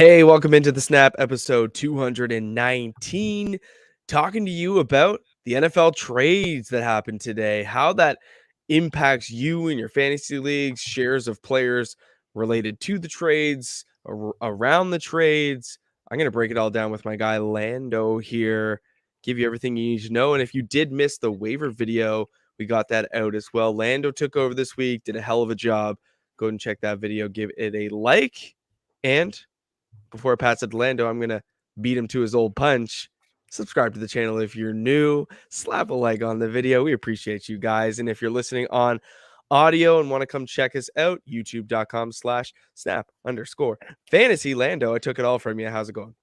Hey, welcome into the Snap episode 219. Talking to you about the NFL trades that happened today, how that impacts you and your fantasy leagues, shares of players related to the trades, around the trades. I'm going to break it all down with my guy Lando here, give you everything you need to know. And if you did miss the waiver video, we got that out as well. Lando took over this week, did a hell of a job. Go ahead and check that video, give it a like, and before I pass it to Lando, I'm going to beat him to his old punch. Subscribe to the channel if you're new. Slap a like on the video. We appreciate you guys. And if you're listening on audio and want to come check us out, youtube.com/snap_fantasy. Lando, I took it all from you. How's it going?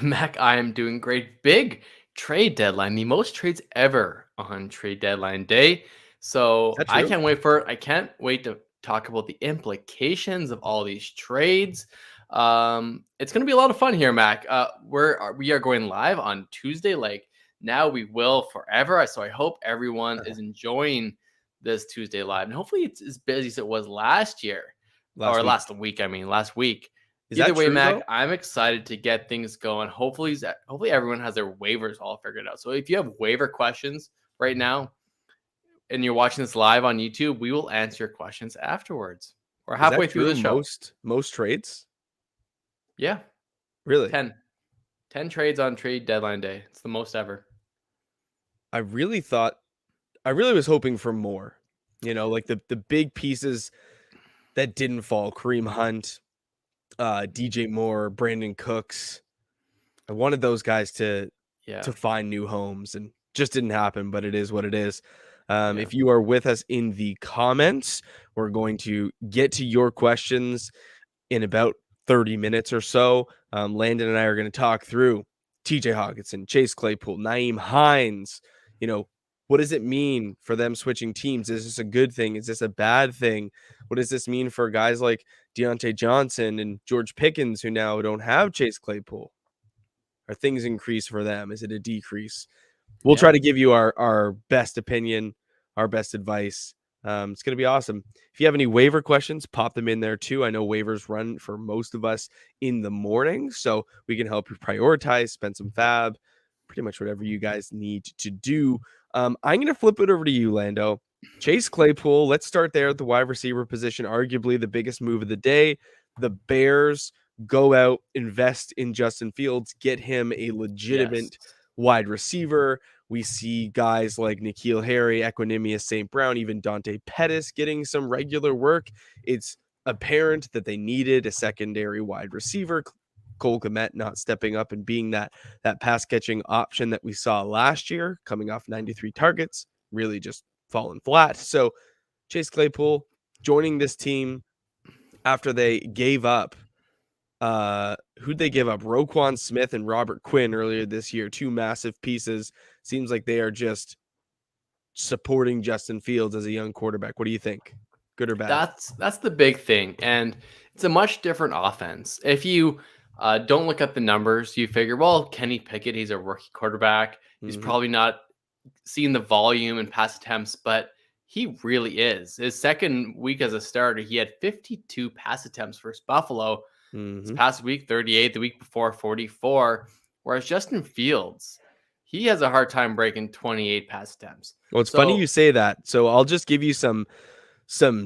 Mac, I am doing great. Big trade deadline, the most trades ever on trade deadline day. So I can't wait for it. I can't wait to talk about the implications of all these trades. It's going to be a lot of fun here, Mac. We are going live on Tuesday. Like now we will forever. So I hope everyone is enjoying this Tuesday live, and hopefully it's as busy as it was last week. Either way, Mac, I'm excited to get things going. Hopefully everyone has their waivers all figured out. So if you have waiver questions right now and you're watching this live on YouTube, we will answer your questions afterwards. We're halfway through the show. Most trades? Yeah. Really? 10 trades on trade deadline day. It's the most ever. I really was hoping for more, like the big pieces that didn't fall. Kareem Hunt, DJ Moore, Brandon Cooks. I wanted those guys to find new homes, and just didn't happen, but it is what it is. If you are with us in the comments, we're going to get to your questions in about 30 minutes or so. Landon and I are going to talk through TJ Hockenson, Chase Claypool, Nyheim Hines. What does it mean for them switching teams? Is this a good thing? Is this a bad thing? What does this mean for guys like Deontay Johnson and George Pickens, who now don't have Chase Claypool? Are things increase for them? Is it a decrease? We'll try to give you our best opinion, our best advice. It's going to be awesome. If you have any waiver questions, pop them in there too. I know waivers run for most of us in the morning, so we can help you prioritize, spend some fab, pretty much whatever you guys need to do. I'm going to flip it over to you, Lando. Chase Claypool, let's start there at the wide receiver position, arguably the biggest move of the day. The Bears go out, invest in Justin Fields, get him a legitimate wide receiver. We see guys like N'Keal Harry, Equanimous St. Brown, even Dante Pettis getting some regular work. It's apparent that they needed a secondary wide receiver. Cole Kmet not stepping up and being that pass-catching option that we saw last year, coming off 93 targets, really just falling flat. So Chase Claypool joining this team after they gave up who'd they give up? Roquan Smith and Robert Quinn earlier this year. Two massive pieces. Seems like they are just supporting Justin Fields as a young quarterback. What do you think? Good or bad? That's the big thing. And it's a much different offense. If you don't look at the numbers, you figure, well, Kenny Pickett, he's a rookie quarterback. He's probably not seeing the volume and pass attempts, but he really is. His second week as a starter, he had 52 pass attempts versus Buffalo. This past week, 38. The week before, 44. Whereas Justin Fields, he has a hard time breaking 28 pass attempts. Well, it's funny you say that. So I'll just give you some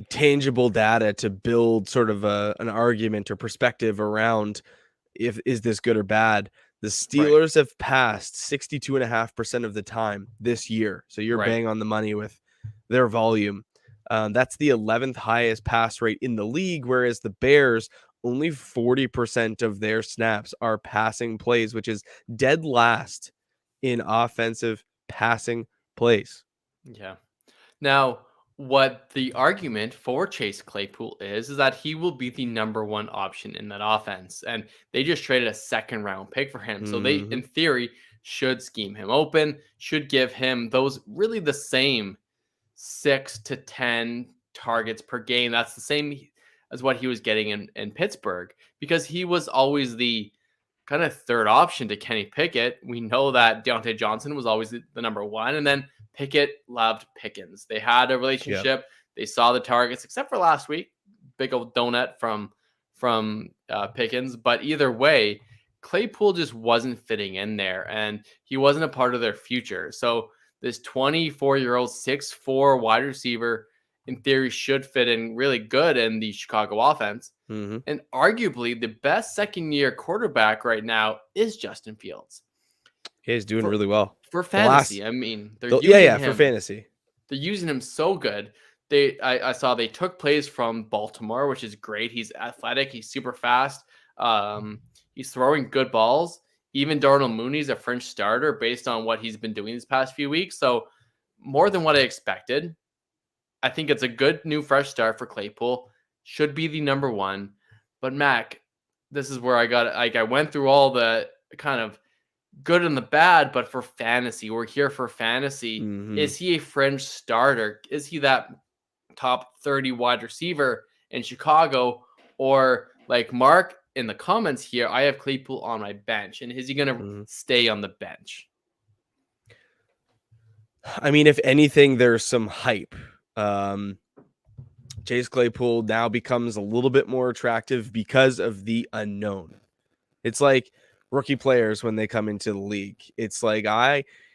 tangible data to build sort of an argument or perspective around is this good or bad. The Steelers have passed 62.5% of the time this year. So you're bang on the money with their volume. That's the 11th highest pass rate in the league, whereas the Bears, only 40% of their snaps are passing plays, which is dead last in offensive passing plays. Yeah. Now, what the argument for Chase Claypool is that he will be the number one option in that offense. And they just traded a second round pick for him. So they, in theory, should scheme him open, should give him those really the same 6 to 10 targets per game. That's the same as what he was getting in Pittsburgh, because he was always the kind of third option to Kenny Pickett. We know that Deontay Johnson was always the number one, and then Pickett loved Pickens. They had a relationship. They saw the targets, except for last week. Big old donut from from Pickens. But either way, Claypool just wasn't fitting in there, and he wasn't a part of their future. So this 24-year-old 6'4" wide receiver, in theory, should fit in really good in the Chicago offense. Mm-hmm. And arguably the best second-year quarterback right now is Justin Fields. He's doing For really well. for The last, fantasy, I mean, they're yeah, using yeah, for him. fantasy. They're using him so good. I saw they took plays from Baltimore, which is great. He's athletic. He's super fast. He's throwing good balls. Even Darnell Mooney's a French starter based on what he's been doing these past few weeks. So more than what I expected. I think it's a good new fresh start for Claypool. Should be the number one. But Mac, this is where I went through all the kind of good and the bad, but for fantasy, we're here for fantasy. Mm-hmm. Is he a fringe starter? Is he that top 30 wide receiver in Chicago? Or like Mark in the comments here, I have Claypool on my bench. And is he going to Mm-hmm. stay on the bench? I mean, if anything, there's some hype. Chase Claypool now becomes a little bit more attractive because of the unknown. It's like rookie players when they come into the league. It's like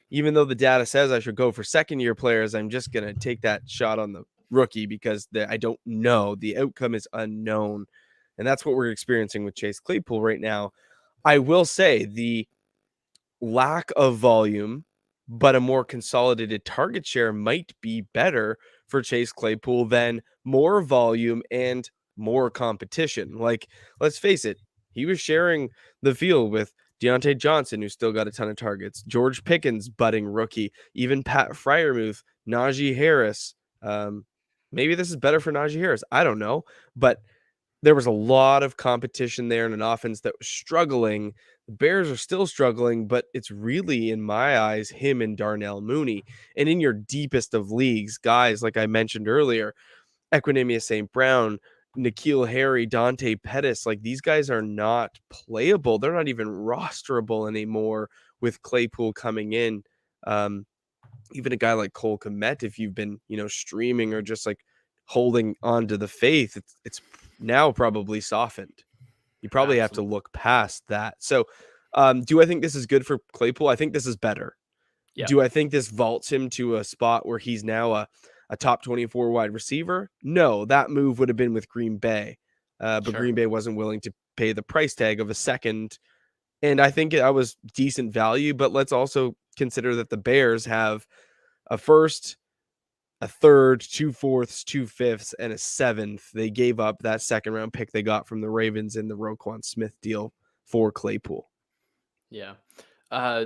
even though the data says I should go for second year players, I'm just going to take that shot on the rookie because I don't know. The outcome is unknown. And that's what we're experiencing with Chase Claypool right now. I will say the lack of volume, but a more consolidated target share might be better for Chase Claypool than more volume and more competition. Like, let's face it, he was sharing the field with Deontay Johnson, who still got a ton of targets, George Pickens, budding rookie, even Pat Fryermuth, Najee Harris. Maybe this is better for Najee Harris. I don't know, but there was a lot of competition there in an offense that was struggling. The Bears are still struggling, but it's really, in my eyes, him and Darnell Mooney. And in your deepest of leagues, guys, like I mentioned earlier, Equinemius St. Brown, N'Keal Harry, Dante Pettis, like these guys are not playable. They're not even rosterable anymore with Claypool coming in. Even a guy like Cole Kmet, if you've been, streaming or just like holding on to the faith, it's now probably softened. You probably have to Absolutely. look past that. So, do I think this is good for Claypool? I think this is better. Yeah, Do I think this vaults him to a spot where he's now a top 24 wide receiver? No, that move would have been with Green Bay. But sure. Green Bay wasn't willing to pay the price tag of a second. And I think that was decent value. But let's also consider that the Bears have a first, a third, 2/4, 2/5, and a seventh. They gave up that second round pick they got from the Ravens in the Roquan Smith deal for Claypool. Yeah. Uh,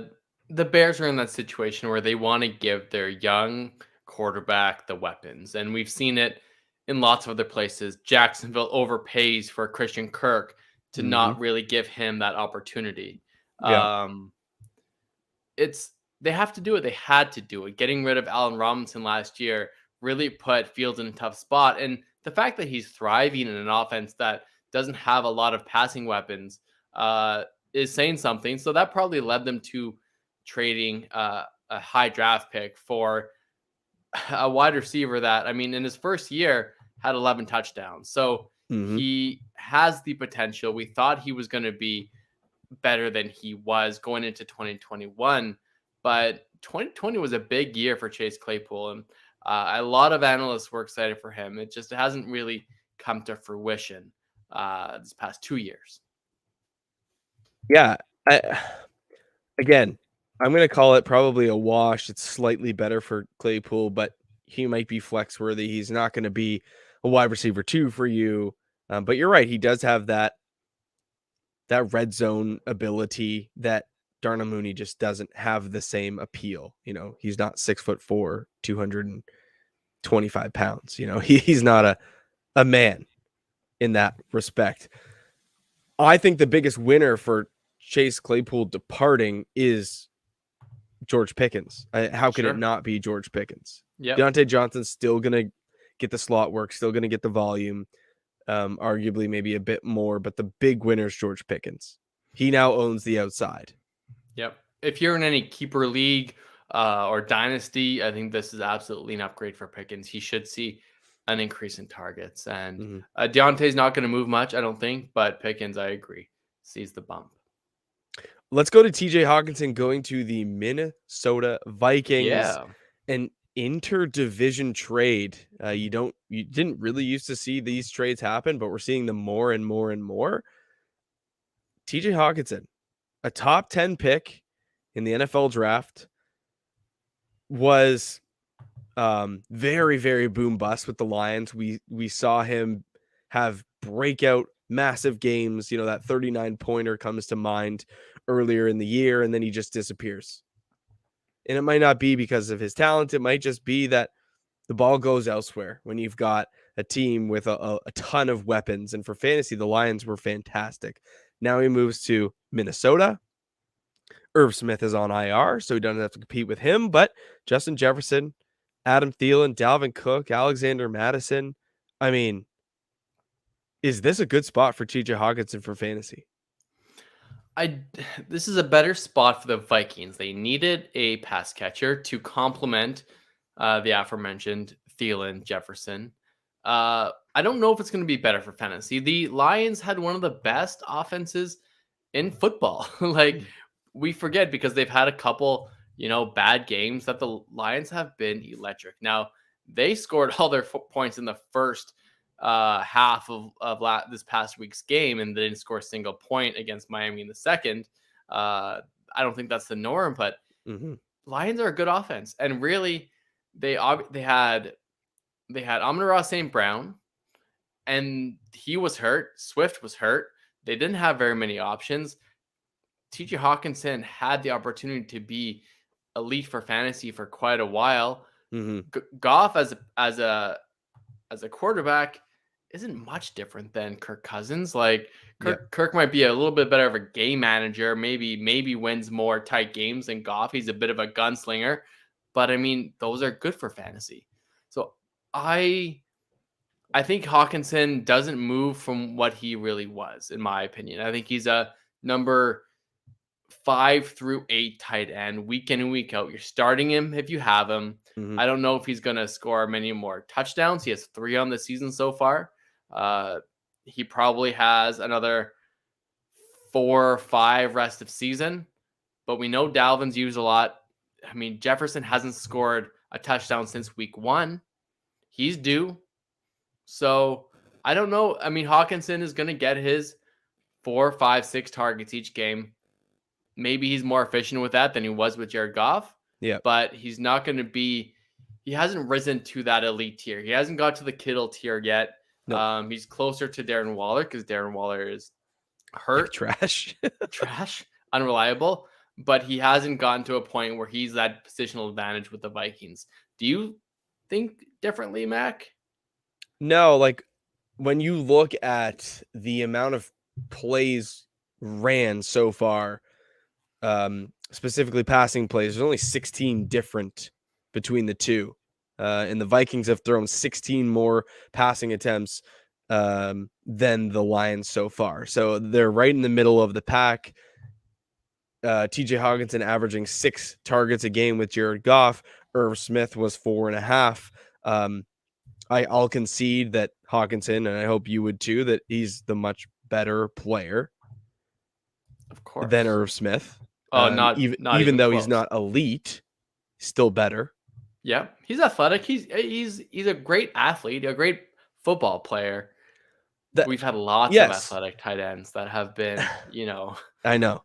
the Bears are in that situation where they want to give their young quarterback the weapons. And we've seen it in lots of other places. Jacksonville overpays for Christian Kirk to Mm-hmm. not really give him that opportunity. Yeah. Um, it's they have to do it. They had to do it. Getting rid of Allen Robinson last year really put Fields in a tough spot. And the fact that he's thriving in an offense that doesn't have a lot of passing weapons is saying something. So that probably led them to trading a high draft pick for a wide receiver that, I mean, in his first year had 11 touchdowns. So Mm-hmm. he has the potential. We thought he was going to be better than he was going into 2021. But 2020 was a big year for Chase Claypool, and a lot of analysts were excited for him. It just hasn't really come to fruition this past 2 years. Yeah. Again, I'm going to call it probably a wash. It's slightly better for Claypool, but he might be flex worthy. He's not going to be a wide receiver 2 for you. But you're right. He does have that red zone ability that Darnell Mooney just doesn't have the same appeal. He's not 6'4", 225 pounds. He's not a man in that respect. I think the biggest winner for Chase Claypool departing is George Pickens. How could it Sure. not be George Pickens? Yep. Deontay Johnson's still going to get the slot work, still going to get the volume, arguably maybe a bit more, but the big winner is George Pickens. He now owns the outside. Yep. If you're in any keeper league or dynasty, I think this is absolutely an upgrade for Pickens. He should see an increase in targets. And Mhm. Deontay's not going to move much, I don't think, but Pickens, I agree, sees the bump. Let's go to TJ Hockenson going to the Minnesota Vikings. Yeah. An interdivision trade. You didn't really used to see these trades happen, but we're seeing them more and more and more. TJ Hockenson, a top 10 pick in the NFL draft, was very, very boom bust with the Lions. We saw him have breakout massive games. That 39 pointer comes to mind earlier in the year, and then he just disappears. And it might not be because of his talent. It might just be that the ball goes elsewhere when you've got a team with a ton of weapons. And for fantasy, the Lions were fantastic. Now he moves to Minnesota. Irv Smith is on IR, so he doesn't have to compete with him. But Justin Jefferson, Adam Thielen, Dalvin Cook, Alexander Madison. I mean, is this a good spot for TJ Hockenson for fantasy? This is a better spot for the Vikings. They needed a pass catcher to complement the aforementioned Thielen, Jefferson. I don't know if it's going to be better for fantasy. The Lions had one of the best offenses in football. Like, we forget because they've had a couple, bad games, that the Lions have been electric. Now, they scored all their points in the first half of this past week's game, and they didn't score a single point against Miami in the second. I don't think that's the norm, but Lions are a good offense, and really, they had Amon-Ra St. Brown, and he was hurt. Swift was hurt. They didn't have very many options. TJ Hockenson had the opportunity to be elite for fantasy for quite a while. Goff as a quarterback isn't much different than Kirk Cousins. Like, Kirk might be a little bit better of a game manager, maybe wins more tight games than Goff. He's a bit of a gunslinger, but I mean, those are good for fantasy. So I think Hockenson doesn't move from what he really was, in my opinion. I think he's a number 5 through 8 tight end, week in and week out. You're starting him if you have him. I don't know if he's going to score many more touchdowns. He has 3 on the season so far. He probably has another 4 or 5 rest of season, but we know Dalvin's used a lot. I mean, Jefferson hasn't scored a touchdown since week 1. He's due. So I don't know. I mean, Hockenson is going to get his 4, 5, 6 targets each game. Maybe he's more efficient with that than he was with Jared Goff. Yeah. But he's not going to be, he hasn't risen to that elite tier. He hasn't got to the Kittle tier yet. No. He's closer to Darren Waller because Darren Waller is hurt. Trash. Trash. Unreliable. But he hasn't gotten to a point where he's that positional advantage with the Vikings. Do you think differently, Mac? No, like when you look at the amount of plays ran so far, specifically passing plays, there's only 16 different between the two. And the Vikings have thrown 16 more passing attempts than the Lions so far. So they're right in the middle of the pack. TJ Hockenson averaging 6 targets a game with Jared Goff. Irv Smith was 4.5. I'll concede that Hockenson, and I hope you would too, that he's the much better player, of course, than Irv Smith. Not even though close. He's not elite, still better. Yeah, he's athletic. He's a great athlete, a great football player. We've had lots of athletic tight ends that have been, I know.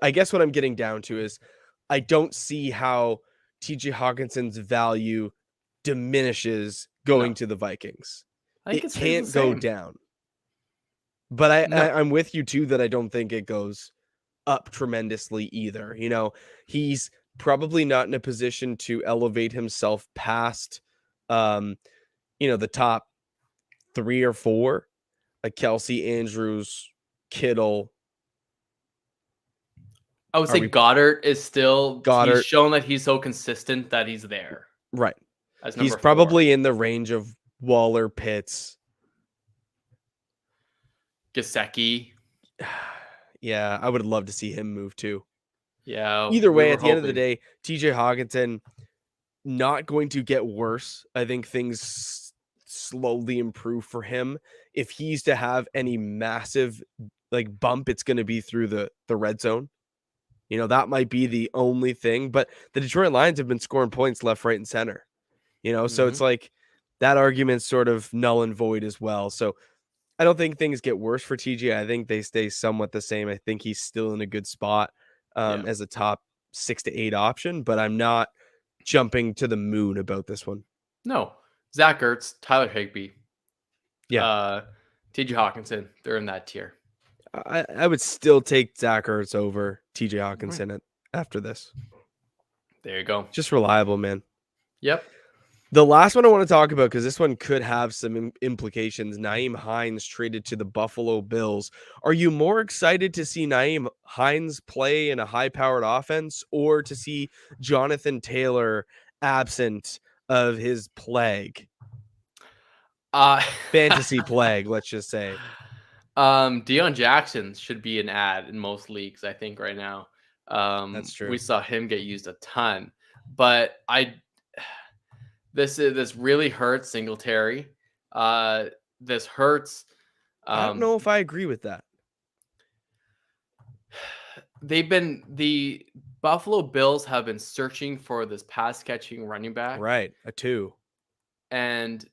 I guess what I'm getting down to is I don't see how TJ Hawkinson's value diminishes going to the Vikings. It can't go down. But I'm with you too that I don't think it goes up tremendously either. He's probably not in a position to elevate himself past the top 3 or 4, like Kelsey, Andrews, Kittle. I would say Goddard is still He's shown that he's so consistent that he's there. Right. As he's 4. Probably in the range of Waller, Pitts, Gesicki. Yeah, I would love to see him move too. Yeah. Either way, at the end of the day, TJ Hockenson not going to get worse. I think things slowly improve for him. If he's to have any massive like bump, it's going to be through the red zone. That might be the only thing, but the Detroit Lions have been scoring points left, right, and center. So Mhm. it's like that argument's sort of null and void as well. So I don't think things get worse for TJ. I think they stay somewhat the same. I think he's still in a good spot Yeah. as a top 6 to 8 option, but I'm not jumping to the moon about this one. No. Zach Ertz, Tyler Higbee, Yeah, uh, TJ Hockenson, they're in that tier. I would still take Zach Ertz over TJ Right. Hockenson after this. There you go. Just reliable, man. Yep. The last one I want to talk about, because this one could have some implications. Nyheim Hines traded to the Buffalo Bills. Are you more excited to see Nyheim Hines play in a high-powered offense, or to see Jonathan Taylor absent of his plague? Uh, Fantasy plague, let's just say. Deion Jackson should be an ad in most leagues, I think, right now. That's We true. saw him get used a ton, but this really hurts Singletary. This hurts. I don't Um, know if I agree with that. the Buffalo Bills have been searching for this pass catching running back, Right, a 2. and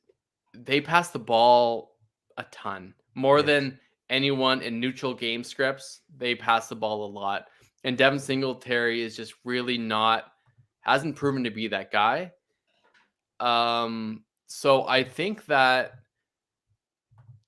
they pass the ball a ton more Yes. than anyone in neutral game scripts. They pass the ball a lot, and Devin Singletary is just really not hasn't proven to be that guy. So I think that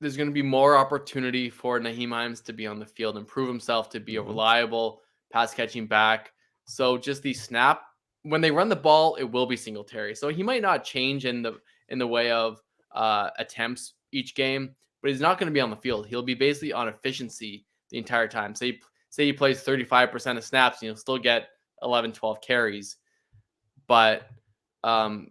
there's going to be more opportunity for Nyheim Hines to be on the field and prove himself to be a Mhm. reliable pass catching back. So just the snap when they run the ball, it will be Singletary. So he might not change in the way of attempts each game, but he's not going to be on the field. He'll be basically on efficiency the entire time. Say he plays 35% of snaps, and he'll still get 11, 12 carries. But um,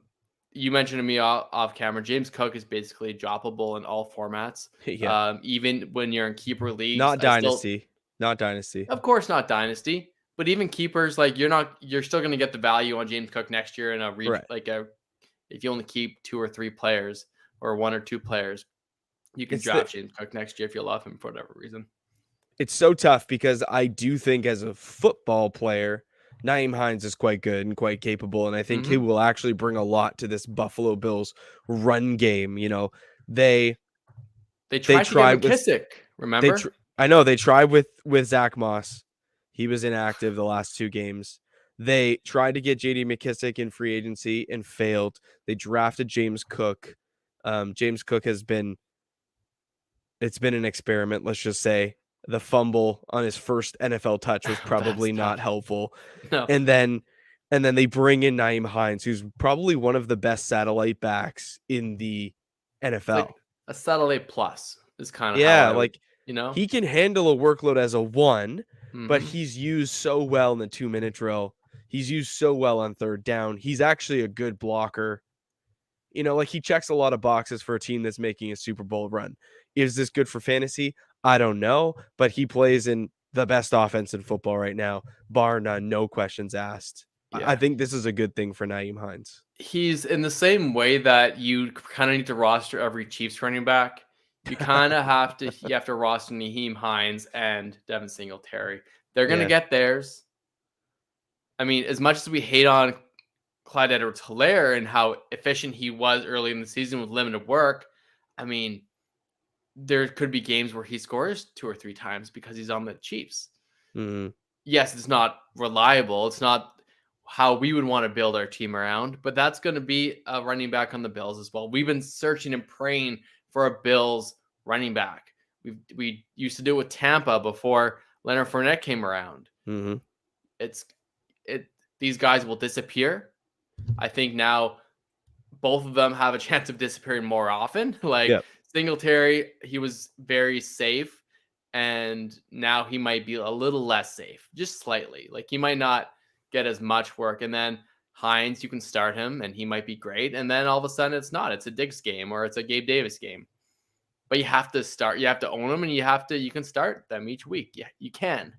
you mentioned to me off camera, James Cook is basically droppable in all formats. Yeah. Even when you're in keeper leagues, Not I still, dynasty. Not dynasty. of course, not dynasty, but even keepers, like you're still going to get the value on James Cook next year in a Right. if you only keep 2 or 3 players or 1 or 2 players, you can It's the draft James Cook next year if you love him for whatever reason. It's so tough because I do think as a football player, Nyheim Hines is quite good and quite capable, and I think he Hmm. will actually bring a lot to this Buffalo Bills run game. They They they tried to get tried with McKissick, they tr- remember? I know they tried with Zach Moss. He was inactive the last 2 games. They tried to get JD McKissick in free agency and failed. They drafted James Cook. James Cook it's been an experiment, let's just say. The fumble on his first NFL touch was That's probably not tough. helpful. No, And then they bring in Nyheim Hines, who's probably one of the best satellite backs in the it's like NFL. a satellite plus is kind of how Yeah, I would, like you know? he can handle a workload as a 1, but Mhm. he's used so well in the 2-minute drill. He's used so well on third down. He's actually a good blocker. Like he checks a lot of boxes for a team that's making a Super Bowl run. Is this good for fantasy? I don't know, but he plays in the best offense in football right now, bar none, no questions asked. I Yeah. think this is a good thing for Nyheim Hines. He's in the same way that you kind of need to roster every Chiefs running back. You have to roster Naheem Hines and Devin Singletary. They're gonna Yeah. get theirs. I mean, as much as we hate on Clyde Edwards-Helaire and how efficient he was early in the season with limited work, I mean, there could be games where he scores 2 or 3 times because he's on the Chiefs. Mhm. Yes, it's not reliable. It's not how we would want to build our team around, but that's going to be a running back on the Bills as well. We've been searching and praying for a Bills running back. We used to do it with Tampa before Leonard Fournette came around. Mhm. It's it These guys will disappear. I think now both of them have a chance of disappearing more often. Like Yep. Singletary, he was very safe, and now he might be a little less safe, just slightly. Like he might not get as much work. And then Hines, you can start him, and he might be great. And then all of a sudden, it's not. It's a Diggs game or it's a Gabe Davis game. But you have to start. You have to own them, and you can start them each week. Yeah, you can.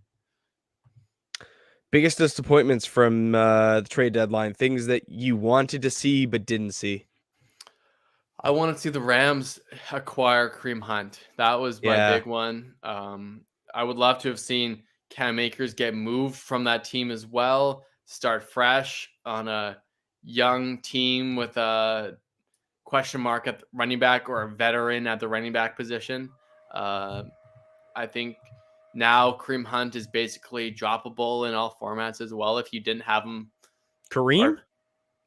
Biggest disappointments from the trade deadline, things that you wanted to see but didn't see. I want to see the Rams acquire Kareem Hunt. That was my Yeah. big one. I would love to have seen Cam Akers get moved from that team as well, start fresh on a young team with a question mark at the running back or a veteran at the running back position. Uh, I think now Kareem Hunt is basically droppable in all formats as well. If you didn't have him, Kareem? or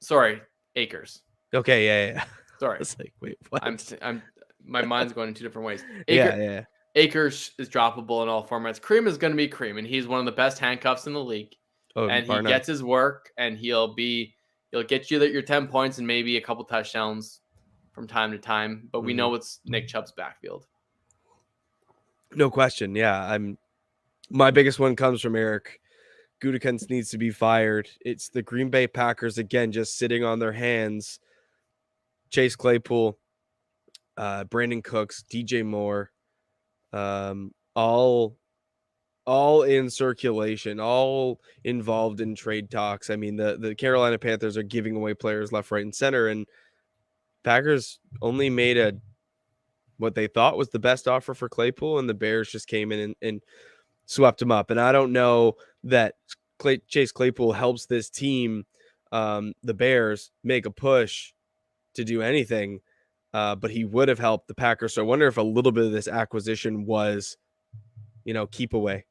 sorry, Akers. Okay, yeah. I Sorry, was like, wait, what? I'm my mind's going in two different ways. Yeah. Akers is droppable in all formats. Cream is going to be Cream, and he's one of the best handcuffs in the league. Oh, And he bar none. gets his work, and he'll get you your 10 points and maybe a couple touchdowns from time to time. But we know it's Nick Chubb's backfield. No question. Yeah, my biggest one comes from Eric. Gutekunst needs to be fired. It's the Green Bay Packers again, just sitting on their hands. Chase Claypool, Brandon Cooks, DJ Moore, all in circulation, all involved in trade talks. I mean, the Carolina Panthers are giving away players left, right, and center, and Packers only made what they thought was the best offer for Claypool, and the Bears just came in and swept him up. And I don't know that Chase Claypool helps this team, the Bears, make a push to do anything, but he would have helped the Packers. So I wonder if a little bit of this acquisition was, keep away.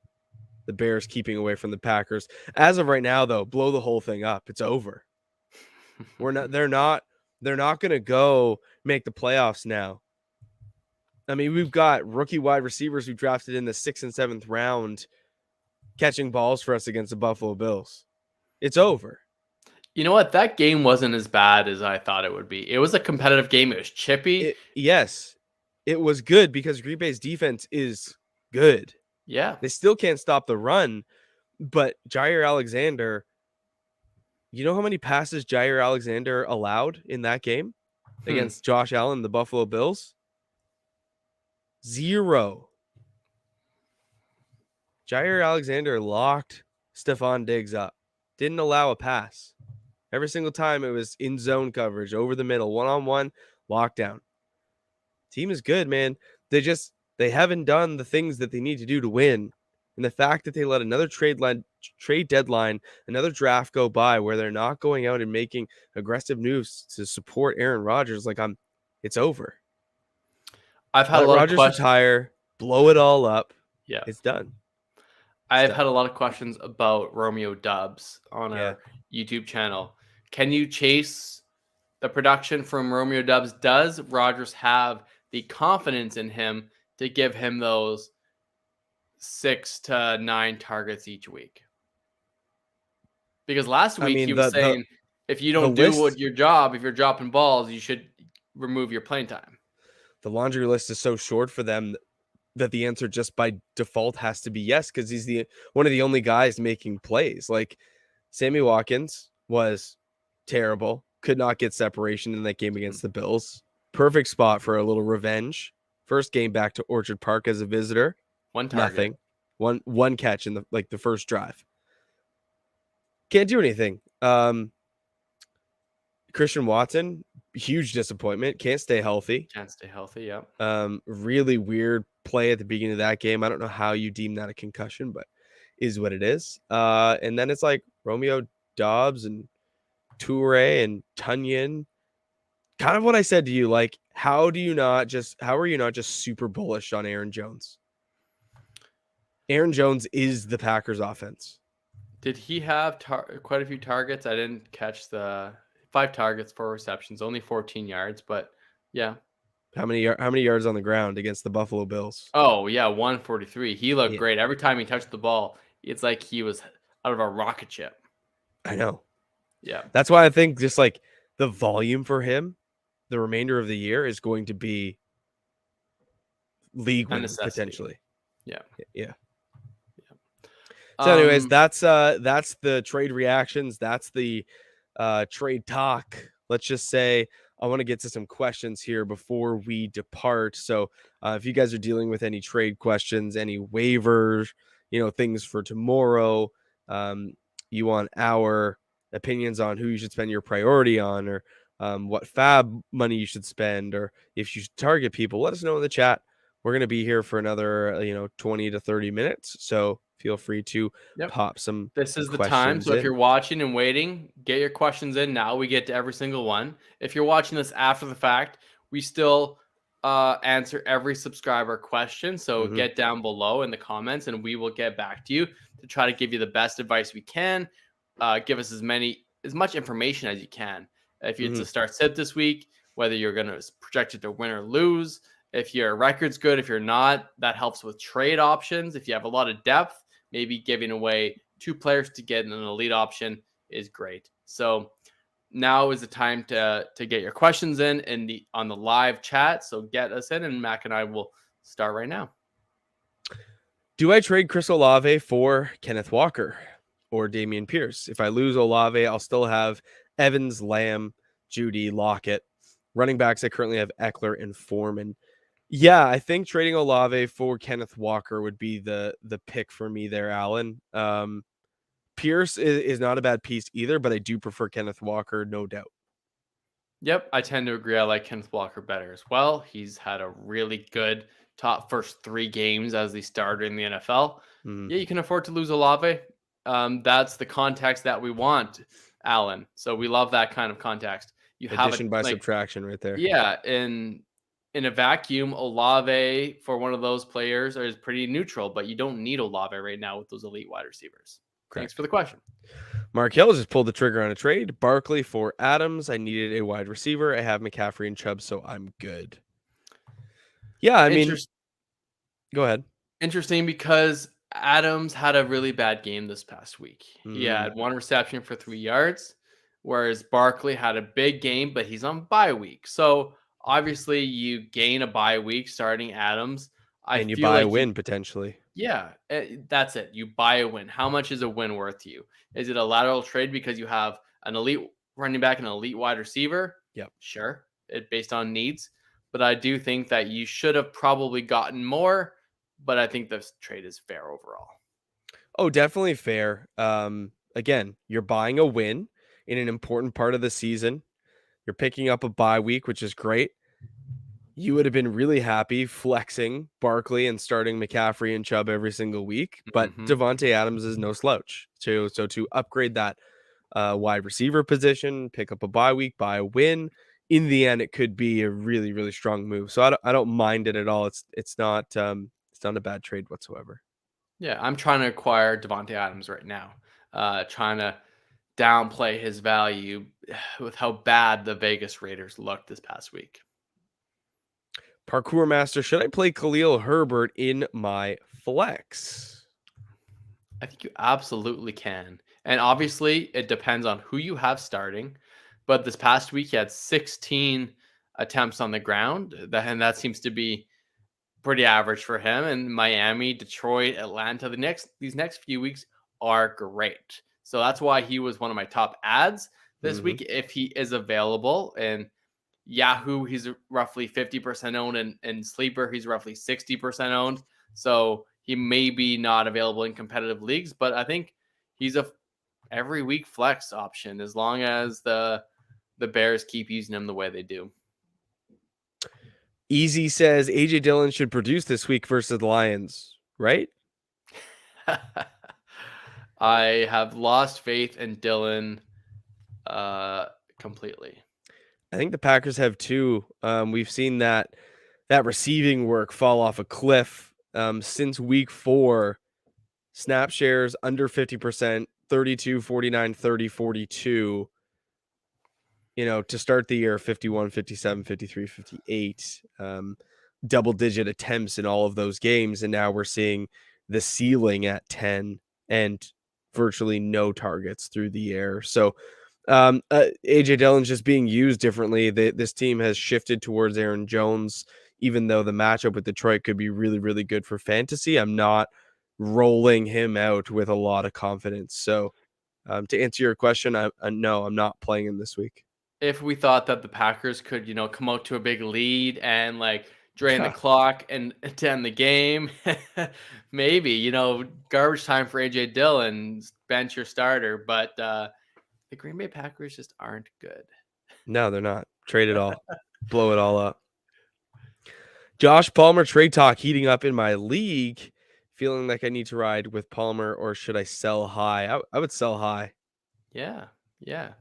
The Bears keeping away from the Packers. As of right now, though, blow the whole thing up. It's over. They're not going to go make the playoffs now. I mean, we've got rookie wide receivers who drafted in the 6th and 7th round catching balls for us against the Buffalo Bills. It's over. You know what? That game wasn't as bad as I thought it would be. It was a competitive game. It was chippy. Yes, it was good because Green Bay's defense is good. Yeah. They still can't stop the run, but Jair Alexander, you know how many passes Jair Alexander allowed in that game against Josh Allen, the Buffalo Bills? 0. Jair Alexander locked Stephon Diggs up. Didn't allow a pass. Every single time it was in zone coverage, over the middle, one-on-one, lockdown. Team is good, man. They haven't done the things that they need to do to win. And the fact that they let another trade deadline, another draft go by where they're not going out and making aggressive moves to support Aaron Rodgers, it's over. I've had Let a lot Rodgers of questions. retire, blow it all up. Yeah. It's done. I've had a lot of questions about Romeo Dubs on our YouTube channel. Can you chase the production from Romeo Dubs? Does Rodgers have the confidence in him to give him those 6 to 9 targets each week? Because last week he was saying if you don't do your job, if you're dropping balls, you should remove your playing time. The laundry list is so short for them that the answer just by default has to be yes, because he's one of the only guys making plays. Like Sammy Watkins was terrible, could not get separation in that game against the Bills. Perfect spot for a little revenge. First game back to Orchard Park as a visitor. One target. Nothing. One catch in the first drive. Can't do anything. Christian Watson, huge disappointment. Can't stay healthy. Yeah. Really weird play at the beginning of that game. I don't know how you deem that a concussion, but is what it is. And then it's like Romeo Dobbs and Toure and Tunyon. Kind of what I said to you, like, how are you not just super bullish on Aaron Jones? Aaron Jones is the Packers offense. Did he have quite a few targets? I didn't catch the 5 targets, 4 receptions, only 14 yards, but yeah. How many yards on the ground against the Buffalo Bills? Oh, yeah, 143. He looked great. Every time he touched the ball, it's like he was out of a rocket ship. I know. Yeah. That's why I think just like the volume for him, the remainder of the year is going to be league winning potentially. Yeah. So anyways, that's the trade reactions. That's the trade talk. Let's just say I want to get to some questions here before we depart. So if you guys are dealing with any trade questions, any waivers, things for tomorrow, you want our opinions on who you should spend your priority on, or what fab money you should spend, or if you should target people, let us know in the chat. We're going to be here for another, 20 to 30 minutes. So feel free to Yep. pop some This is the time. questions So if you're in. watching and waiting, get your questions in now. We get to every single one. If you're watching this after the fact, we still answer every subscriber question. So Hmm. get down below in the comments and we will get back to you to try to give you the best advice we can. Give us as much information as you can. If it's Hmm. a start sit this week, whether you're going to project it to win or lose, if your record's good, if you're not, that helps with trade options. If you have a lot of depth, maybe giving away 2 players to get an elite option is great. So now is the time to get your questions in the on the live chat. So get us in, and Mac and I will start right now. Do I trade Chris Olave for Kenneth Walker or Damian Pierce? If I lose Olave, I'll still have Evans, Lamb, Judy, Lockett. Running backs, I currently have Eckler and Foreman. Yeah, I think trading Olave for Kenneth Walker would be the pick for me there, Alan. Pierce is not a bad piece either, but I do prefer Kenneth Walker, no doubt. Yep, I tend to agree. I like Kenneth Walker better as well. He's had a really good top first 3 games as the starter in the NFL. Mm. Yeah, you can afford to lose Olave. That's the context that we want, Alan. So we love that kind of context. You have Addition a by like subtraction right there. Yeah, in a vacuum, Olave for one of those players is pretty neutral, but you don't need Olave right now with those elite wide receivers. Thanks for Correct. the question. Mark Hill just pulled the trigger on a trade. Barkley for Adams. I needed a wide receiver. I have McCaffrey and Chubb, so I'm good. Yeah, I mean, Interest, go ahead. Interesting because Adams had a really bad game this past week. He Mm, had 1 reception for 3 yards, whereas Barkley had a big game, but he's on bye week. So obviously, you gain a bye week starting Adams. I and you feel buy a like you win potentially. Yeah, that's it. You buy a win. How much is a win worth to you? Is it a lateral trade because you have an elite running back and an elite wide receiver? Yep. Sure, it based on needs. But I do think that you should have probably gotten more. But I think this trade is fair overall. Oh, definitely fair. Again, you're buying a win in an important part of the season. You're picking up a bye week, which is great. You would have been really happy flexing Barkley and starting McCaffrey and Chubb every single week, but Hmm. Devontae Adams is no slouch. So to upgrade that wide receiver position, pick up a bye week, buy a win. In the end, it could be a really, really strong move. So I don't mind it at all. It's not a bad trade whatsoever. Yeah, I'm trying to acquire Devonte Adams right now. Trying to downplay his value with how bad the Vegas Raiders looked this past week. Parkour Master, should I play Khalil Herbert in my flex? I think you absolutely can. And obviously, it depends on who you have starting. But this past week, he had 16 attempts on the ground. And that seems to be pretty average for him. And Miami, Detroit, Atlanta, these next few weeks are great. So that's why he was one of my top ads this Hmm. week if he is available. And Yahoo, he's roughly 50% owned, and Sleeper, he's roughly 60% owned. So he may be not available in competitive leagues, but I think he's a every week flex option as long as the Bears keep using him the way they do. Easy says AJ Dillon should produce this week versus the Lions, right? I have lost faith in Dylan completely. I think the Packers have too. We've seen that receiving work fall off a cliff since week 4. Snap shares under 50%, 32, 49, 30, 42. To start the year, 51, 57, 53, 58. Double digit attempts in all of those games. And now we're seeing the ceiling at 10 and virtually no targets through the air. So AJ Dillon's just being used differently. This team has shifted towards Aaron Jones, even though the matchup with Detroit could be really, really good for fantasy. I'm not rolling him out with a lot of confidence. So to answer your question, no, I'm not playing him this week. If we thought that the Packers could, come out to a big lead and like drain the clock and to end the game, maybe, garbage time for AJ Dillon, bench your starter. But the Green Bay Packers just aren't good. No, they're not. Trade it all. Blow it all up. Josh Palmer trade talk heating up in my league. Feeling like I need to ride with Palmer, or should I sell high? I would sell high. Yeah. Yeah.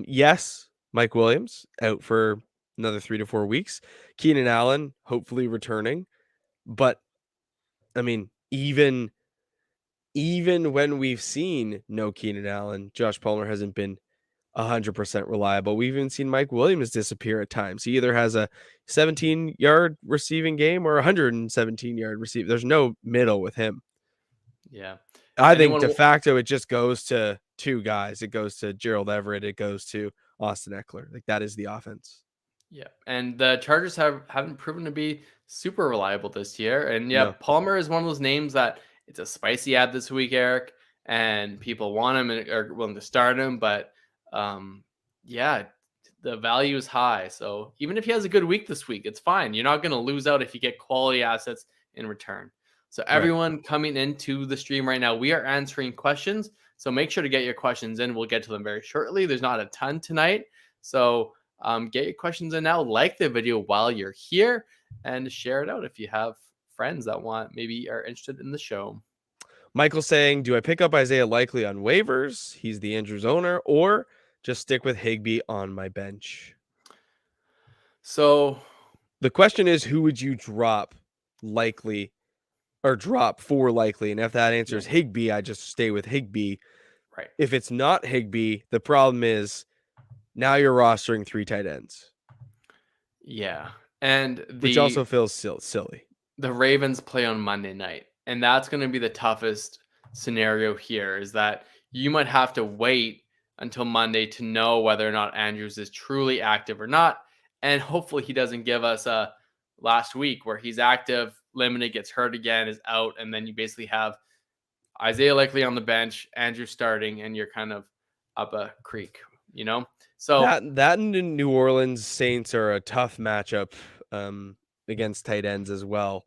Yes, Mike Williams out for another 3 to 4 weeks. Keenan Allen hopefully returning, but I mean, even when we've seen no Keenan Allen, Josh Palmer hasn't been 100% reliable. We've even seen Mike Williams disappear at times. He either has a 17-yard receiving game or a 117-yard receiving. There's no middle with him. Yeah. I think Anyone de facto it just goes to two guys. It goes to Gerald Everett. It goes to Austin Eckler. Like that is the offense. Yeah, and the Chargers haven't proven to be super reliable this year. And yeah, No, Palmer is one of those names that it's a spicy ad this week, Eric, and people want him and are willing to start him. But yeah, the value is high. So even if he has a good week this week, it's fine. You're not going to lose out if you get quality assets in return. So right. everyone coming into the stream right now, we are answering questions. So make sure to get your questions in. We'll get to them very shortly. There's not a ton tonight, so get your questions in now. Like the video while you're here, and share it out if you have friends that maybe are interested in the show. Michael saying, do I pick up Isaiah Likely on waivers? He's the Andrews owner, or just stick with Higbee on my bench? So The question is, who would you drop Likely or drop for Likely? And if that answer is yeah, Higbee, I just stay with Higbee. right. If it's not Higbee, the problem is now you're rostering 3 tight ends, Yeah, and which also feels silly. the Ravens play on Monday night, and that's going to be the toughest scenario here. Is that you might have to wait until Monday to know whether or not Andrews is truly active or not, and hopefully he doesn't give us a last week where he's active, limited, gets hurt again, is out, and then you basically have Isaiah Likely on the bench, Andrew starting, and you're kind of up a creek, you know? So, That and the New Orleans Saints are a tough matchup against tight ends as well.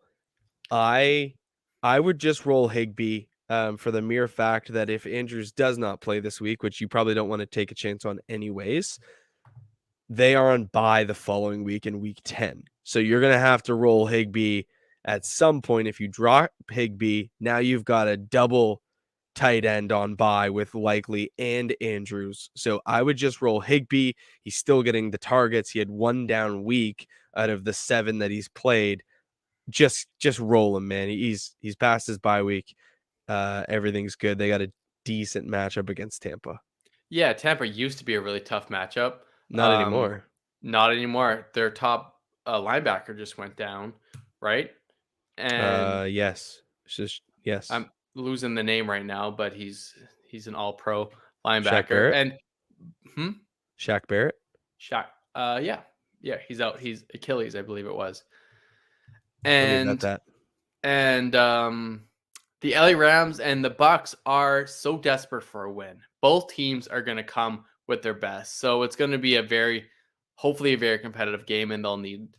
I would just roll Higbee for the mere fact that if Andrews does not play this week, which you probably don't want to take a chance on anyways, they are on bye the following week in week 10. So you're going to have to roll Higbee at some point. If you drop Higbee, now you've got a double tight end on bye with Likely and Andrews. So I would just roll Higbee. He's still getting the targets. He had one down week out of the 7 that he's played. Just roll him, man. He's past his bye week. Everything's good. They got a decent matchup against Tampa. yeah, Tampa used to be a really tough matchup. Not anymore. Not anymore. Their top linebacker just went down, right? And Yes. It's just yes. I'm losing the name right now, but he's an all-pro Shaq linebacker. Barrett. And Shaq Barrett. Shaq, yeah, he's out. He's Achilles, I believe it was. Let me bet And that. the LA Rams and the Bucks are so desperate for a win. Both teams are going to come with their best, so it's going to be hopefully a very competitive game, and they'll need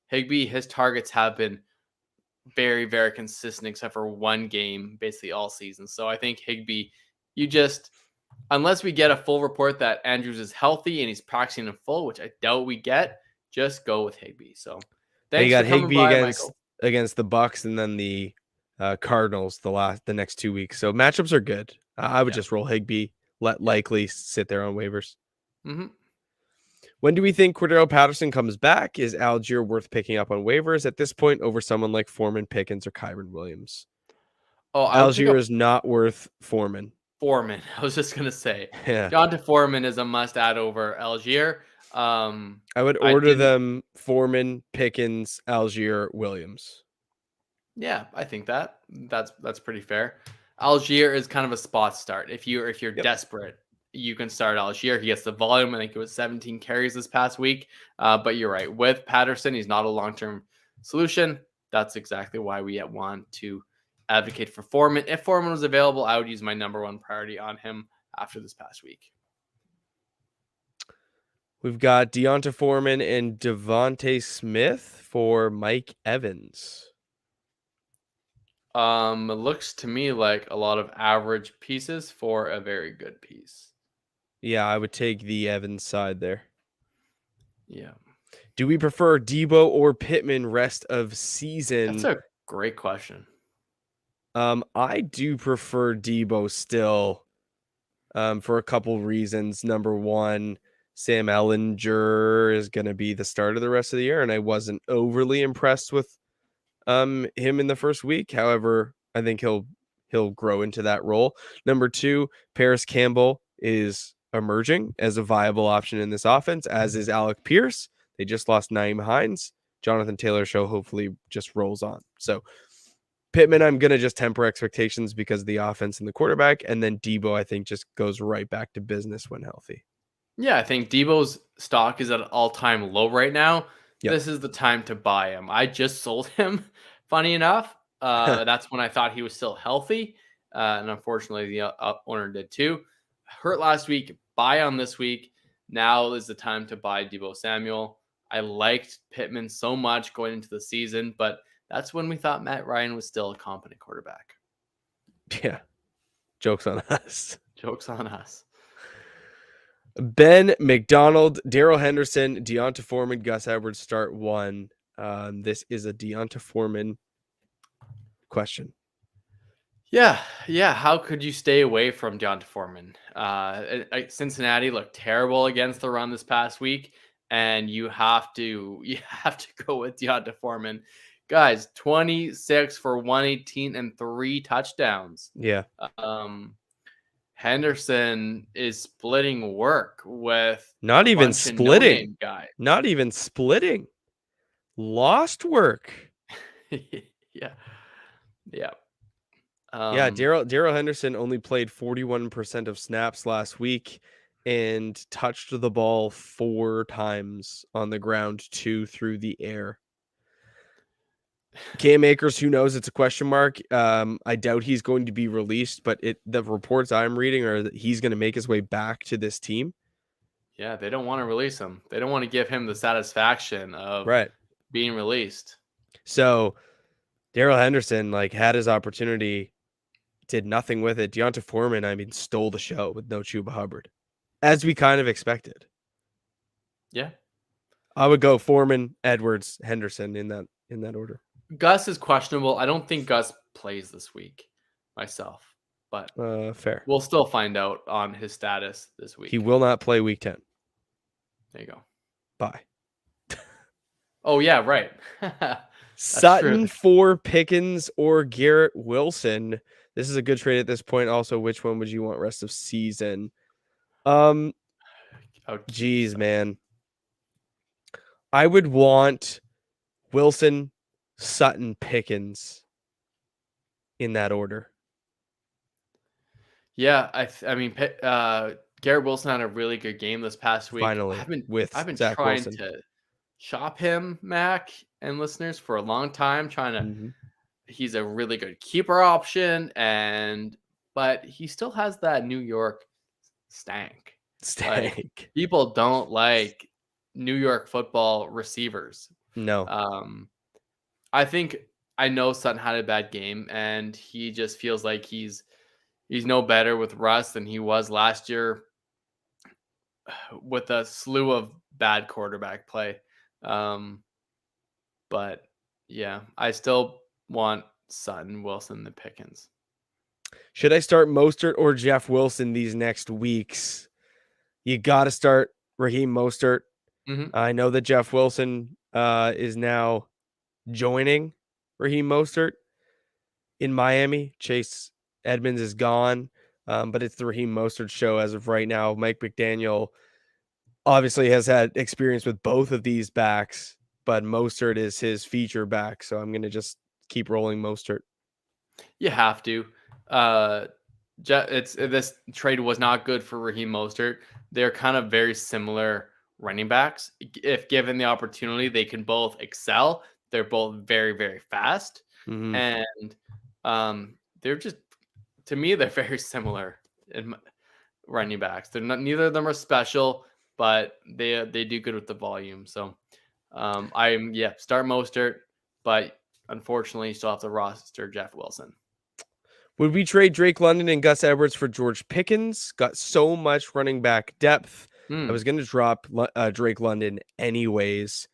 Higbee. His targets have been very, very consistent, except for one game, basically all season. So I think Higbee, unless we get a full report that Andrews is healthy and he's practicing in full, which I doubt we get, just go with Higbee. So They thanks got for coming Higbee by, Michael. against the Bucks and then the Cardinals the next 2 weeks. So matchups are good. I would just roll Higbee, let Likely sit there on waivers. Mm-hmm. When do we think Cordero Patterson comes back? Is Algier worth picking up on waivers at this point over someone like Foreman, Pickens, or Kyron Williams? Oh, I would pick Algier up is not worth Foreman. Foreman. I was just gonna say, Yeah. Jonta Foreman is a must-add over Algier. I would order them Foreman, Pickens, Algier, Williams. Yeah, I think that's pretty fair. Algier is kind of a spot start. If you're desperate, you can start Algier. He gets the volume. I think it was 17 carries this past week. But you're right. With Patterson, he's not a long-term solution. That's exactly why we want to advocate for Foreman. If Foreman was available, I would use my number one priority on him after this past week. We've got Deonta Foreman and Devontae Smith for Mike Evans. It looks to me like a lot of average pieces for a very good piece. Yeah, I would take the Evans side there. Yeah. Do we prefer Debo or Pittman rest of That's season? a great question. I do prefer Debo still, for a couple reasons. Number one, Sam Ellinger is going to be the starter the rest of the year, and I wasn't overly impressed with him in the first week. However, I think he'll grow into that role. Number two, Paris Campbell is emerging as a viable option in this offense, as is Alec Pierce. They just lost Naeem Hines. Jonathan Taylor show hopefully just rolls on. So Pittman, I'm gonna just temper expectations because of the offense and the quarterback, and then Debo, I think, just goes right back to business when healthy. Yeah, I think Debo's stock is at an all-time low right now. Yep. This is the time to buy him. I just sold him, funny enough. That's when I thought he was still healthy. And unfortunately, the owner did too. Hurt last week, buy on this week. Now is the time to buy Debo Samuel. I liked Pittman so much going into the season, but that's when we thought Matt Ryan was still a competent quarterback. Yeah. Joke's on us. Joke's on us. Ben McDonald, Daryl Henderson, Deonta Foreman, Gus Edwards start one. This is a Deonta Foreman question. Yeah. How could you stay away from Deonta Foreman? Cincinnati looked terrible against the run this past week, and you have to go with Deonta Foreman. Guys, 26 for 118 and 3 touchdowns. Yeah. Henderson is splitting work with Not a even bunch of splitting. no-name guy. Not even splitting. Lost work. Yeah. Yeah. Yeah, Daryl Henderson only played 41% of snaps last week and touched the ball 4 times on the ground, 2 through the air. Cam Akers, who knows? It's a question mark. I doubt he's going to be released, but the reports I'm reading are that he's going to make his way back to this team. Yeah, they don't want to release him. They don't want to give him the satisfaction of Right. being released. So Daryl Henderson had his opportunity, did nothing with it. Deonta Foreman, I mean, stole the show with no Chuba Hubbard, as we kind of expected. Yeah. I would go Foreman, Edwards, Henderson in that order. Gus is questionable. I don't think Gus plays this week myself, but Fair. we'll still find out on his status this week. He will not play week 10. There you go. Bye. Oh, yeah, right. Sutton for Pickens or Garrett Wilson. This is a good trade at this point. Also, which one would you want rest of season? Geez, man. I would want Wilson, Sutton, Pickens in that order. Yeah, I mean, Garrett Wilson had a really good game this past week. Finally, I've been Zach trying Wilson. to shop him, Mac and listeners, for a long time. He's a really good keeper option, but he still has that New York stank. People don't like New York football receivers. No. I know Sutton had a bad game, and he just feels like he's no better with Russ than he was last year with a slew of bad quarterback play. But yeah, I still want Sutton, Wilson, and Pickens. Should I start Mostert or Jeff Wilson these next weeks? You got to start Raheem Mostert. Mm-hmm. I know that Jeff Wilson is now joining Raheem Mostert in Miami. Chase Edmonds is gone, but it's the Raheem Mostert show as of right now. Mike McDaniel obviously has had experience with both of these backs, but Mostert is his feature back, so I'm going to just keep rolling Mostert. You have to. This trade was not good for Raheem Mostert. They're kind of very similar running backs. If given the opportunity, they can both excel. They're both very, very fast. Mm-hmm. And they're just, to me, they're very similar in running backs. Neither of them are special, but they do good with the volume. So start Mostert, but unfortunately, you still have to roster Jeff Wilson. Would we trade Drake London and Gus Edwards for George Pickens? Got so much running back depth. I was going to drop Drake London anyways.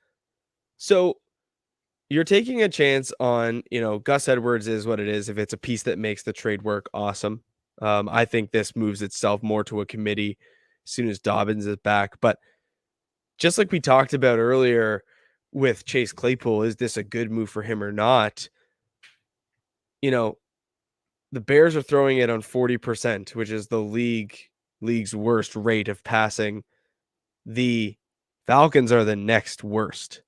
So you're taking a chance on, Gus Edwards is what it is. If it's a piece that makes the trade work, awesome. I think this moves itself more to a committee as soon as Dobbins is back. But just like we talked about earlier with Chase Claypool, is this a good move for him or not? The Bears are throwing it on 40%, which is the league's worst rate of passing. The Falcons are the next worst.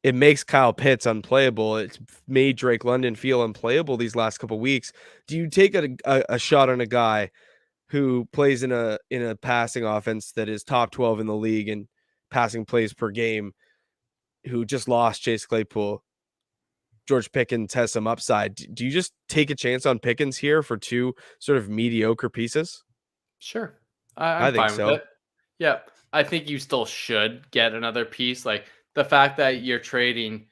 It makes Kyle Pitts unplayable. It's made Drake London feel unplayable these last couple of weeks. Do you take a shot on a guy who plays in a passing offense that is top 12 in the league and passing plays per game, who just lost Chase Claypool? George Pickens has some upside. Do you just take a chance on Pickens here for two sort of mediocre pieces? Sure. I I'm think fine with so. it. Yeah. I think you still should get another piece. Like the fact that you're trading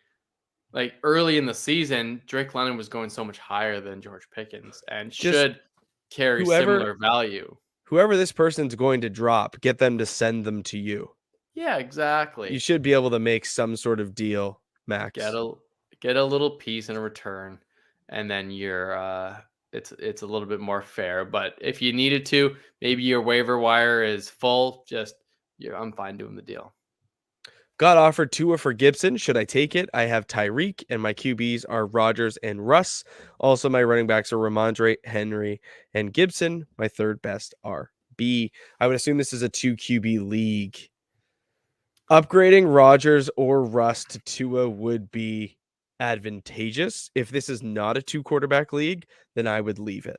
like early in the season, Drake London was going so much higher than George Pickens and Just should carry whoever similar value. whoever this person's going to drop, get them to send them to you. Yeah, You exactly. should be able to make some sort of deal, Get Max. a get a little piece in return, and then you're it's a little bit more fair. But if you needed to, maybe your waiver wire is full. Just I'm fine doing the deal. Got offered Tua for Gibson. Should I take it? I have Tyreek, and my QBs are Rodgers and Russ. Also, my running backs are Ramondre, Henry, and Gibson. My third best are B. I would assume this is a 2 QB league. Upgrading Rodgers or Russ to Tua would be advantageous. If this is not a 2 quarterback league, then I would leave it.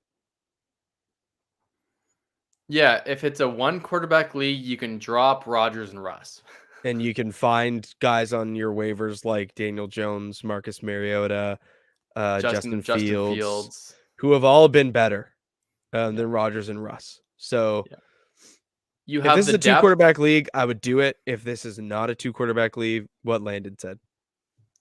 Yeah, if it's a one quarterback league, you can drop Rodgers and Russ. And you can find guys on your waivers like Daniel Jones, Marcus Mariota, Justin Justin Fields, Fields. who have all been better Yeah. than Rodgers and Russ. So Yeah. You if have this the is a 2 depth. quarterback league, I would do it. If this is not a 2 quarterback league, what Landon said.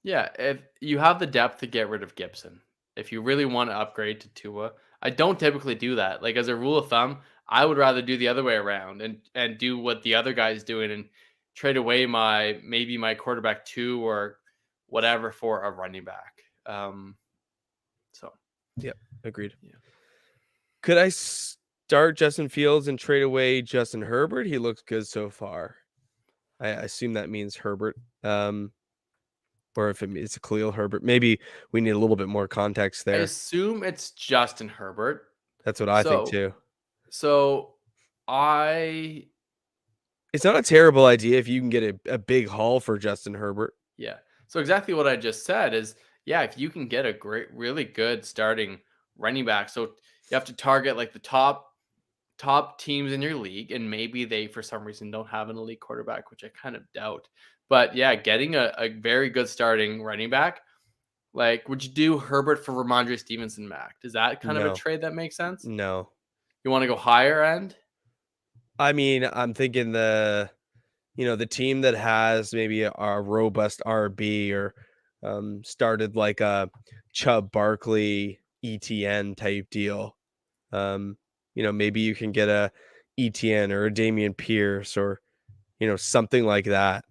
Yeah, if you have the depth to get rid of Gibson, if you really want to upgrade to Tua, I don't typically do that. Like as a rule of thumb, I would rather do the other way around and do what the other guy's doing and trade away my quarterback 2 or whatever for a running back. So Yep, agreed. yeah. Could I start Justin Fields and trade away Justin Herbert? He looks good so far. I assume that means Herbert. Or if it's a Khalil Herbert. Maybe we need a little bit more context I there. assume it's Justin Herbert. That's what I think So too. so I It's not a terrible idea if you can get a big haul for Justin Herbert. Yeah. So exactly what I just said is, yeah, if you can get a really good starting running back, so you have to target like the top teams in your league, and maybe they for some reason don't have an elite quarterback, which I kind of doubt. But yeah, getting a very good starting running back, like would you do Herbert for Ramondre Stevenson, Mac? Is that kind of a No, trade that makes sense? no. You want to go higher end? I mean, I'm thinking the team that has maybe a robust RB or started like a Chubb Barkley ETN type deal. Maybe you can get a ETN or a Damian Pierce or something like that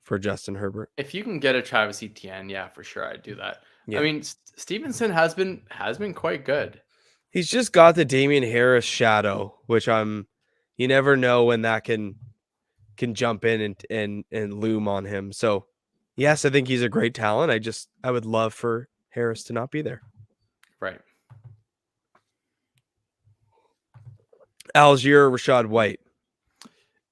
for Justin Herbert. If you can get a Travis Etienne, yeah, for sure, I'd do that. I Yeah. mean, Stevenson has been quite good. He's just got the Damian Harris shadow, which you never know when that can jump in and loom on him. So yes, I think he's a great talent. I would love for Harris to not be there. Right. Algier or Rashad White.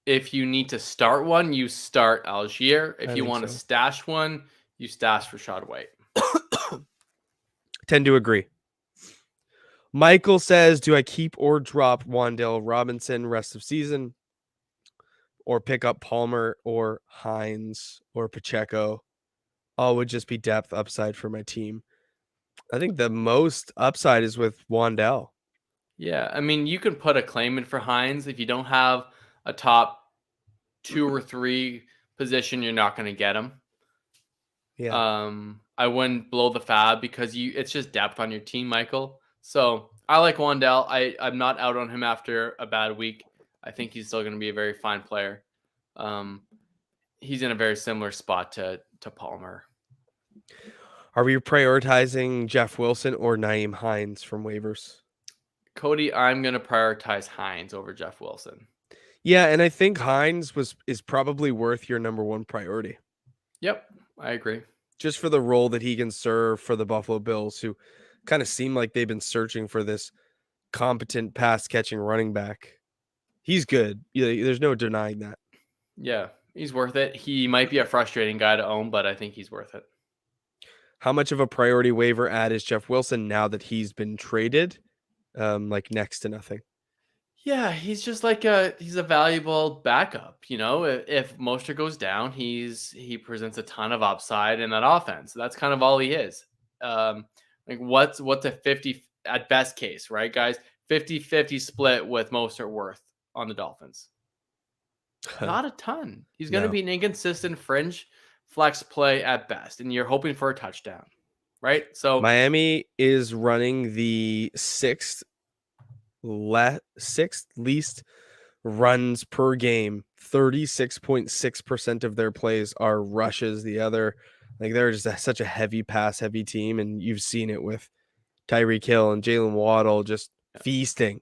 If you need to start one, you start Algier. If I you think want to so. stash one, you stash Rashad White. Tend to agree. Michael says, do I keep or drop Wan'Dale Robinson rest of season? Or pick up Palmer or Hines or Pacheco? All would just be depth upside for my team. I think the most upside is with Wan'Dale. Yeah, I mean, you can put a claim in for Hines if you don't have a top 2 or 3 position. You're not going to get him. Yeah. I wouldn't blow the fab because it's just depth on your team, Michael. So I like Wandell. I'm not out on him after a bad week. I think he's still going to be a very fine player. Um, he's in a very similar spot to Palmer. Are we prioritizing Jeff Wilson or Naeem Hines from waivers? Cody, I'm going to prioritize Hines over Jeff Wilson. Yeah, and I think Hines is probably worth your number one priority. Yep, I agree. Just for the role that he can serve for the Buffalo Bills, who kind of seem like they've been searching for this competent pass catching running back. He's good. Yeah, there's no denying that. Yeah, he's worth it. He might be a frustrating guy to own, but I think he's worth it. How much of a priority waiver add is Jeff Wilson now that he's been traded? Like next to nothing. Yeah, he's just like he's a valuable backup. You know, if Mostert goes down, he presents a ton of upside in that offense. That's kind of all he is. Like what's a 50 at best case, right, guys? 50-50 split with Mostert worth on the Dolphins. Not a ton. He's going to No. be an inconsistent fringe flex play at best, and you're hoping for a touchdown, right? So Miami is running the sixth least runs per game. 36.6% of their plays are rushes. The other, like they're just such a heavy pass heavy team, and you've seen it with Tyreek Hill and Jalen Waddle just feasting.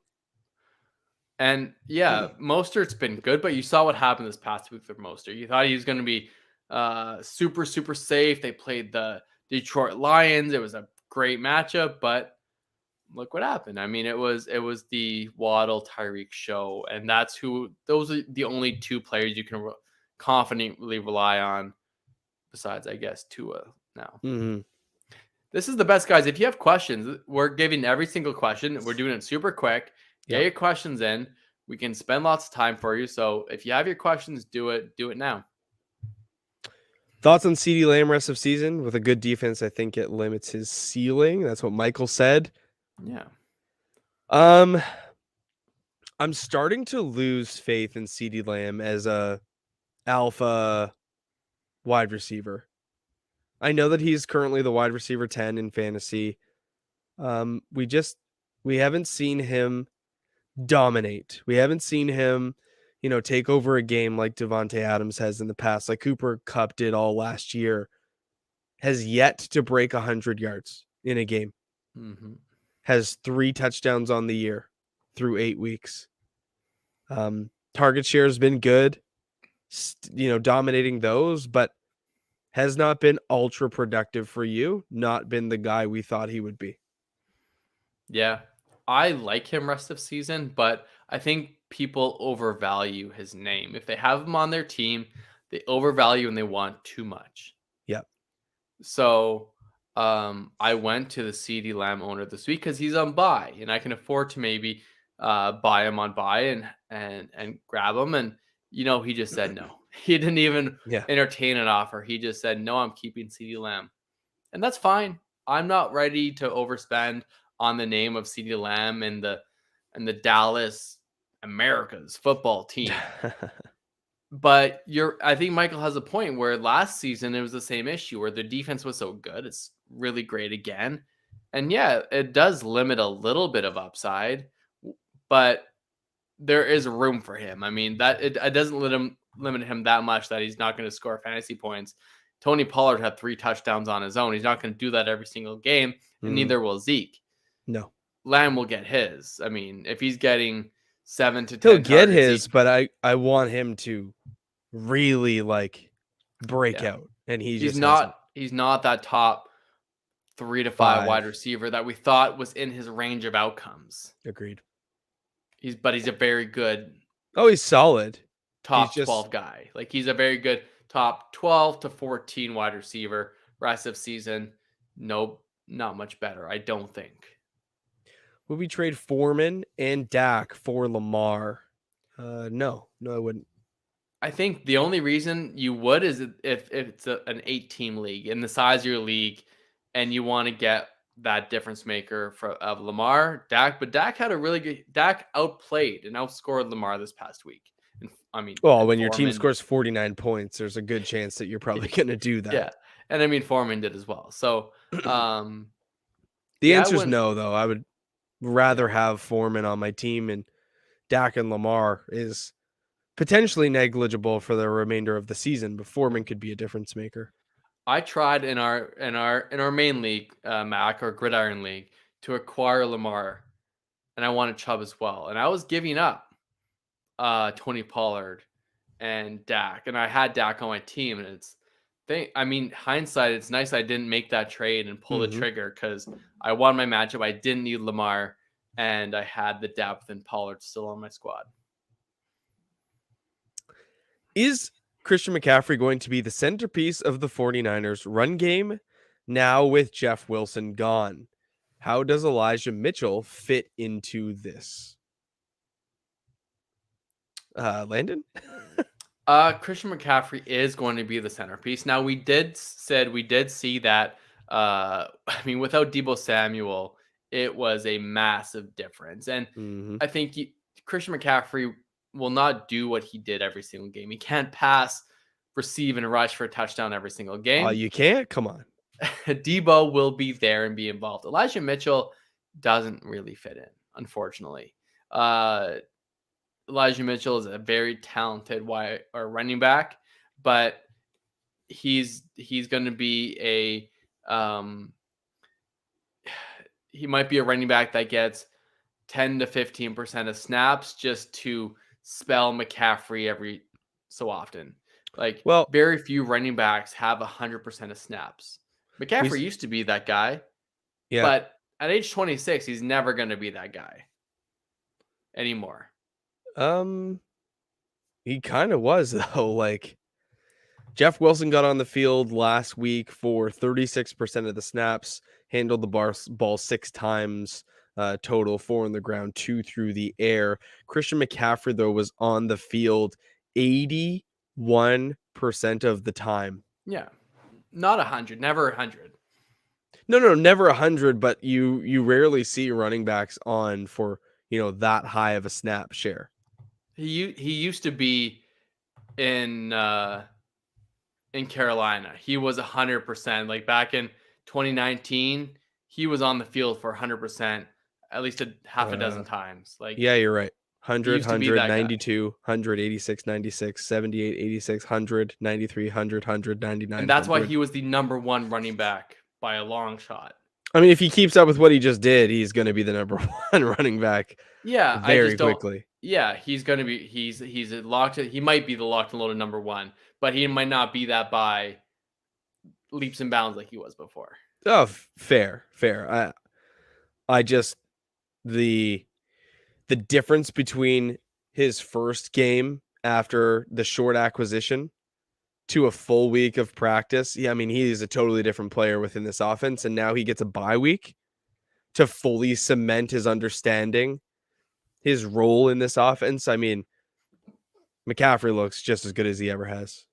And yeah, Mostert's been good, but you saw what happened this past week with Mostert. You thought he was going to be super, super safe. They played the Detroit Lions. It was a great matchup, but look what happened. I mean, it was the Waddle Tyreek show, and those are the only two players you can confidently rely on, besides, I guess, Tua now. Mm-hmm. This is the best, guys. If you have questions, we're giving every single question. We're doing it super quick. Get your questions in. We can spend lots of time for you. So if you have your questions, do it now. Thoughts on CeeDee Lamb rest of season? With a good defense, I think it limits his ceiling. That's what Michael said. Yeah. I'm starting to lose faith in CeeDee Lamb as a alpha wide receiver. I know that he's currently the wide receiver 10 in fantasy. We haven't seen him dominate. We haven't seen him, take over a game like Devontae Adams has in the past, like Cooper Kupp did all last year. Has yet to break 100 yards in a game. Mm-hmm. Has 3 touchdowns on the year through 8 weeks. Target share has been good, dominating those, but has not been ultra productive for you. Not been the guy we thought he would be. Yeah. I like him rest of season, but I think people overvalue his name. If they have him on their team, they overvalue and they want too much. Yep. So I went to the CeeDee Lamb owner this week because he's on buy, and I can afford to maybe buy him on buy and grab him. And he just said no. He didn't even entertain an offer. He just said no. I'm keeping CeeDee Lamb, and that's fine. I'm not ready to overspend on the name of CeeDee Lamb and the Dallas America's football team. But I think Michael has a point where last season it was the same issue where the defense was so good. It's really great again. And yeah, it does limit a little bit of upside, but there is room for him. I mean, that it doesn't limit him that much that he's not going to score fantasy points. Tony Pollard had 3 touchdowns on his own. He's not going to do that every single game, and neither will Zeke. No. Lamb will get his. I mean, if he's getting 7 to 10 he'll get targets, his, but I want him to really break out, and he's not that top 3 to 5 wide receiver that we thought was in his range of outcomes. Agreed. He's a very good. Oh, he's solid. Top 12 guy. Like he's a very good top 12 to 14 wide receiver. Rest of season, nope, not much better. I don't think. Would we trade Foreman and Dak for Lamar? No, I wouldn't. I think the only reason you would is if it's an 8-team league and the size of your league, and you want to get that difference maker of Lamar, Dak. But Dak had a really good. Dak outplayed and outscored Lamar this past week. And when Foreman, your team scores 49 points, there's a good chance that you're probably going to do that. Yeah, and Foreman did as well. So the answer is no, though. rather have Foreman on my team, and Dak and Lamar is potentially negligible for the remainder of the season, but Foreman could be a difference maker. I tried in our main league, Mac or Gridiron League, to acquire Lamar, and I wanted Chubb as well, and I was giving up Tony Pollard and Dak, and I had Dak on my team, and I mean, hindsight, it's nice I didn't make that trade and pull the trigger because I won my matchup. I didn't need Lamar, and I had the depth and Pollard still on my squad. Is Christian McCaffrey going to be the centerpiece of the 49ers run game now with Jeff Wilson gone? How does Elijah Mitchell fit into this? Landon? Christian McCaffrey is going to be the centerpiece. Now we did see that. I mean, without Deebo Samuel, it was a massive difference, and I think Christian McCaffrey will not do what he did every single game. He can't pass, receive, and rush for a touchdown every single game. Oh, you can't? Come on. Deebo will be there and be involved. Elijah Mitchell doesn't really fit in, unfortunately. Elijah Mitchell is a very talented running back, but he's going to be he might be a running back that gets 10 to 15% of snaps just to spell McCaffrey every so often. Like, very few running backs have 100% of snaps. McCaffrey used to be that guy, but at age 26, he's never going to be that guy anymore. He kind of was, though. Like, Jeff Wilson got on the field last week for 36% of the snaps, handled the ball 6 times, total, 4 on the ground, 2 through the air. Christian McCaffrey, though, was on the field 81% of the time. Yeah. Not 100, never 100. No, never 100, but you rarely see running backs on for, that high of a snap share. He used to be in Carolina. He was 100%. Like back in 2019, he was on the field for 100% at least half a dozen times. Like, yeah, you're right. 100, 100, 92, guy. 100, 86, 96, 78, 86, 100, 93, 100, 100, 99. And that's why he was the number 1 running back by a long shot. I mean, if he keeps up with what he just did, he's going to be the number 1 running back. Yeah, very quickly. Yeah, he's going to be. He's locked. He might be the locked and loaded number 1, but he might not be that by leaps and bounds like he was before. Oh, fair. I just the difference between his first game after the short acquisition to a full week of practice. Yeah, I mean, he's a totally different player within this offense, and now he gets a bye week to fully cement his understanding, his role in this offense. I mean, McCaffrey looks just as good as he ever has.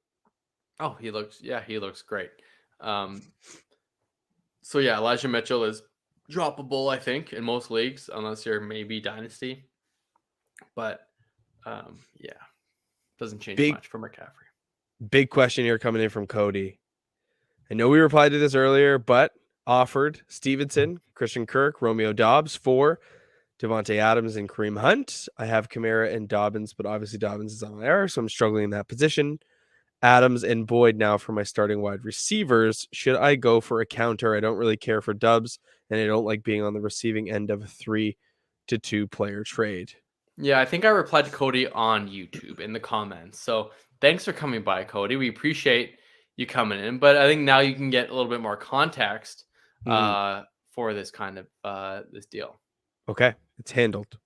Oh, he looks great. So yeah, Elijah Mitchell is droppable, I think, in most leagues, unless you're maybe Dynasty. But yeah, doesn't change much for McCaffrey. Big question here coming in from Cody. I know we replied to this earlier, but offered Stevenson, Christian Kirk, Romeo Dobbs for Devontae Adams and Kareem Hunt. I have Kamara and Dobbins, but obviously Dobbins is on IR, so I'm struggling in that position. Adams and Boyd now for my starting wide receivers. Should I go for a counter? I don't really care for dubs, and I don't like being on the receiving end of a 3-2 player trade. Yeah, I think I replied to Cody on YouTube in the comments. So thanks for coming by, Cody. We appreciate you coming in, but I think now you can get a little bit more context for this kind of this deal. Okay, it's handled.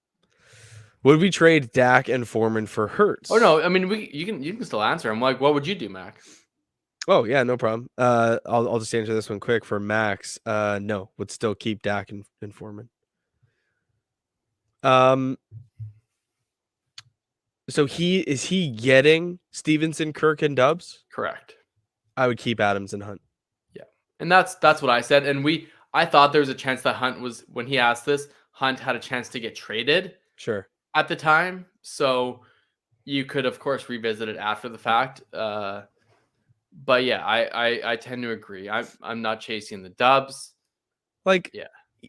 Would we trade Dak and Foreman for Hurts? Oh no, I mean you can still answer. I'm like, what would you do, Mac? Oh yeah, no problem. I'll just answer this one quick for Max. No, would still keep Dak and Foreman. So is he getting Stevenson, Kirk, and Dubs? Correct. I would keep Adams and Hunt. Yeah, and that's what I said. And I thought there was a chance that Hunt was, when he asked this, Hunt had a chance to get traded. Sure. At the time, so you could of course revisit it after the fact. But yeah, I tend to agree. I'm not chasing the dubs. Like, yeah,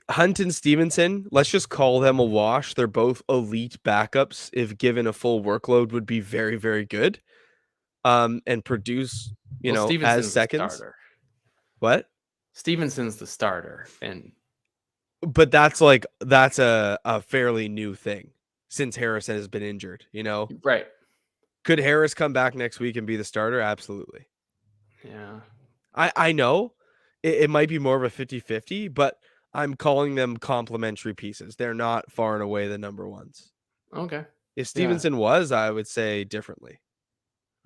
Hunt and Stevenson, let's just call them a wash. They're both elite backups. If given a full workload, would be very, very good. And produce, Well, as Stevenson's the seconds. starter. What? Stevenson's the starter, and But that's a fairly new thing since Harrison has been injured. right. Could Harris come back next week and be the starter? Absolutely. Yeah. I know it might be more of a 50-50, but I'm calling them complementary pieces. They're not far and away the number ones. Okay. If Yeah. Stevenson was, I would say differently.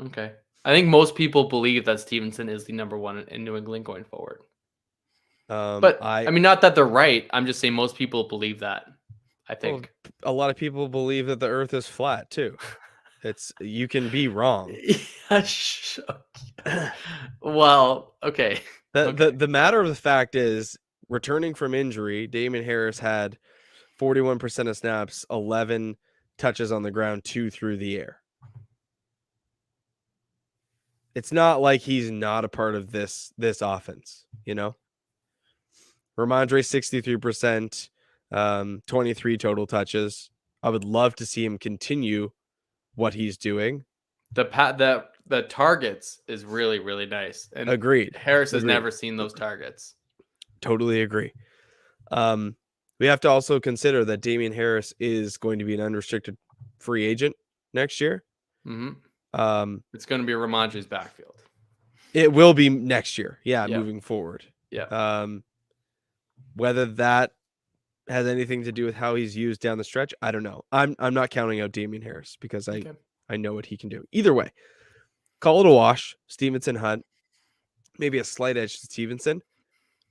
Okay. I think most people believe that Stevenson is the number one in New England going forward. But I I mean, not that they're right. I'm just saying most people believe that. I well, think. a lot of people believe that the Earth is flat too. You can be wrong. Yeah, well, okay. The, Okay. the the matter of the fact is, returning from injury, Damon Harris had 41% of snaps, 11 touches on the ground, 2 through the air. It's not like he's not a part of this offense, Ramondre 63%, 23 total touches. I would love to see him continue what he's doing. The targets is really, really nice. And Agreed. Harris has Agreed. never seen those targets. Totally agree. We have to also consider that Damian Harris is going to be an unrestricted free agent next year. Mhm. Um, It's gonna be Ramondre's backfield. it will be next year. Yeah, Yeah. moving forward. Yeah. Whether that has anything to do with how he's used down the stretch, I don't know. I'm not counting out Damian Harris because Okay. I know what he can do. Either way, call it a wash. Stevenson, Hunt, maybe a slight edge to Stevenson.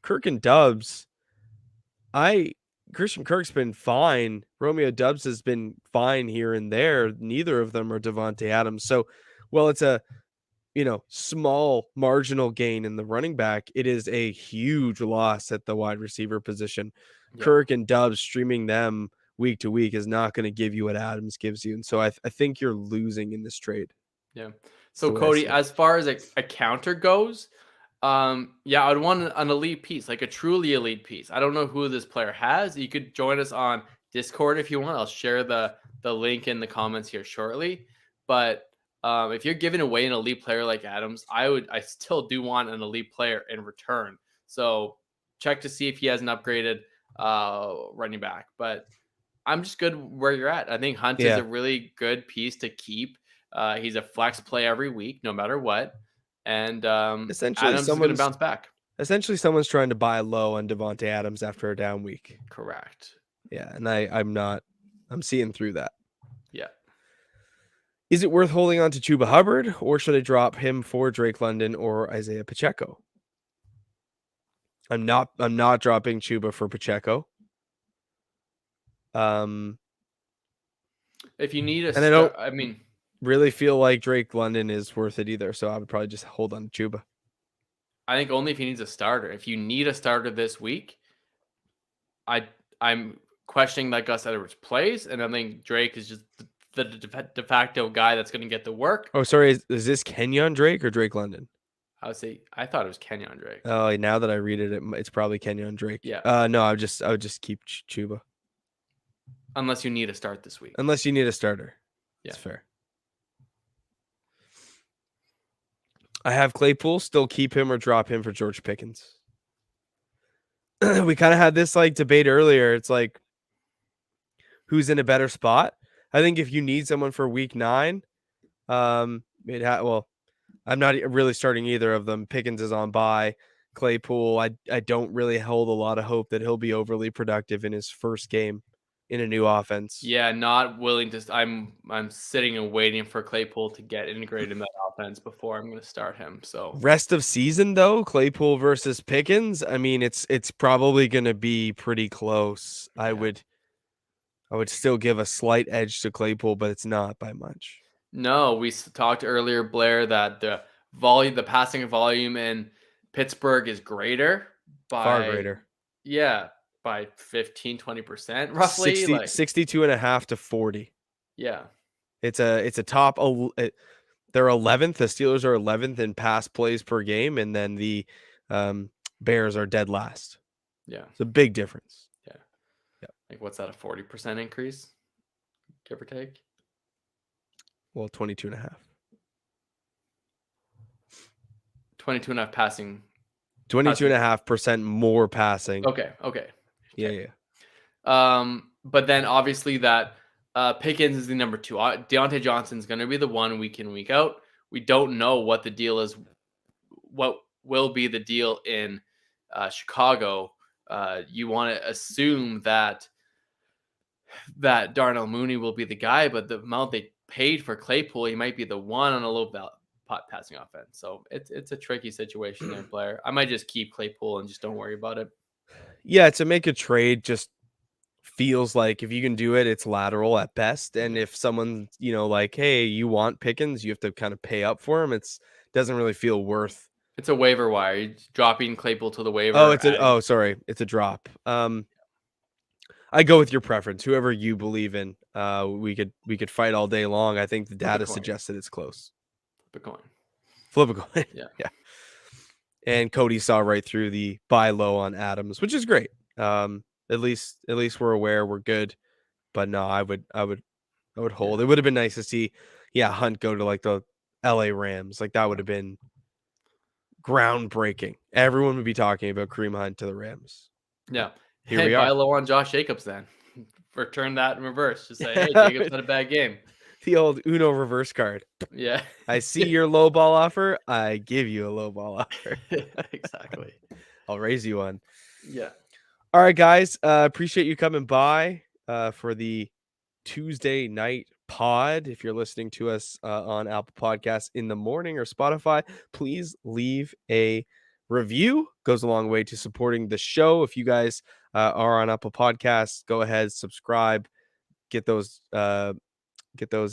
Kirk and Dubs. Christian Kirk's been fine. Romeo Dubs has been fine here and there. Neither of them are Devontae Adams. So, well, it's a small marginal gain in the running back. It is a huge loss at the wide receiver position. Yeah. Kirk and Dubs, streaming them week to week is not going to give you what Adams gives you. And so I think you're losing in this trade. Yeah. That's So the way I see Cody, it. as far as a counter goes, yeah, I'd want an elite piece, like a truly elite piece. I don't know who this player has. You could join us on Discord if you want. I'll share the link in the comments here shortly. But if you're giving away an elite player like Adams, I still do want an elite player in return. So check to see if he has an upgraded running back. But I'm just good where you're at. I think Hunt is Yeah. a really good piece to keep. He's a flex play every week, no matter what. And Essentially, Adams is going to bounce back. someone's trying to buy low on Devontae Adams after a down week. Correct. Yeah, and I'm seeing through that. Yeah. Is it worth holding on to Chuba Hubbard, or should I drop him for Drake London or Isaiah Pacheco? I'm not dropping Chuba for Pacheco. If you need a And I don't I mean, really feel like Drake London is worth it either, so I would probably just hold on to Chuba. I think only if he needs a starter. If you need a starter this week, I'm questioning that Gus Edwards plays, and I think Drake is just the de facto guy that's going to get the work. Oh, sorry, is this Kenyon Drake or Drake London? I thought it was Kenyon Drake. Oh, now that I read it, it's probably Kenyon Drake. Yeah. No, I would just keep Chuba. Unless you need a start this week. Unless you need a starter. That's fair. I have Claypool. Still keep him or drop him for George Pickens. We kind of had this debate earlier. It's like, who's in a better spot? I think if you need someone for week 9, I'm not really starting either of them. Pickens is on bye. Claypool, I don't really hold a lot of hope that he'll be overly productive in his first game in a new offense. Yeah, not willing to. I'm sitting and waiting for Claypool to get integrated in that offense before I'm going to start him. So rest of season though, Claypool versus Pickens, I mean it's probably going to be pretty close. Yeah. I would still give a slight edge to Claypool, but it's not by much. No, we talked earlier, Blair, that the passing volume in Pittsburgh is greater Far greater. Yeah, by 15-20% roughly, 62.5 to 40. Yeah. It's a top they're 11th. The Steelers are 11th in pass plays per game, and then the Bears are dead last. Yeah. It's a big difference. Yeah. Yeah. Like, what's that, a 40% increase, give or take? Well, 22.5. 22.5 passing. 22.5% more passing. Okay. Yeah. But then obviously that Pickens is the number 2. Deontay Johnson's going to be the one week in, week out. We don't know what the deal is, what will be the deal in Chicago. You want to assume that Darnell Mooney will be the guy, but the amount they paid for Claypool, he might be the one on a low pot passing offense. So it's a tricky situation there, Blair. I might just keep Claypool and just don't worry about it. Yeah, to make a trade just feels like if you can do it, it's lateral at best. And if someone, like, hey, you want Pickens, you have to kind of pay up for him. Doesn't really feel worth. It's a waiver wire. You're dropping Claypool to the Oh, waiver. sorry, it's a drop. I go with your preference, whoever you believe in. We could fight all day long. I think the data suggests that it's close. Flip a coin. Yeah. Yeah. And Cody saw right through the buy low on Adams, which is great. At least we're aware, we're good. But no, I would hold. Yeah. It would have been nice to see, Hunt go to like the LA Rams. Like that would have been groundbreaking. Everyone would be talking about Kareem Hunt to the Rams. Yeah. Here Hey, we buy are. low on Josh Jacobs then. Return that in reverse. Just say, hey, Jacobs had a bad game. The old Uno reverse card. Yeah. I see your low ball offer. I give you a low ball offer. Exactly. I'll raise you one. Yeah. All right, guys. Appreciate you coming by for the Tuesday night pod. If you're listening to us on Apple Podcasts in the morning or Spotify, please leave a review. Goes a long way to supporting the show. If you guys are on Apple Podcasts, go ahead, subscribe, get those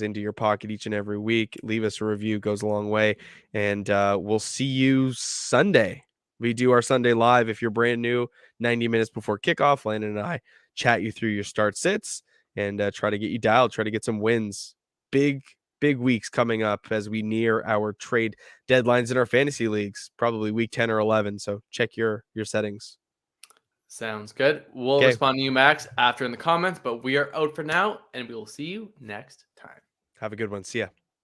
into your pocket each and every week. Leave us a review, goes a long way. And we'll see you Sunday. We do our Sunday live. If you're brand new, 90 minutes before kickoff, Landon and I chat you through your start sits and try to get you dialed, try to get some wins. Big weeks coming up as we near our trade deadlines in our fantasy leagues, probably week 10 or 11. So check your settings. Sounds good. We'll respond to you, Max, after in the comments, but we are out for now, and we will see you next time. Have a good one. See ya.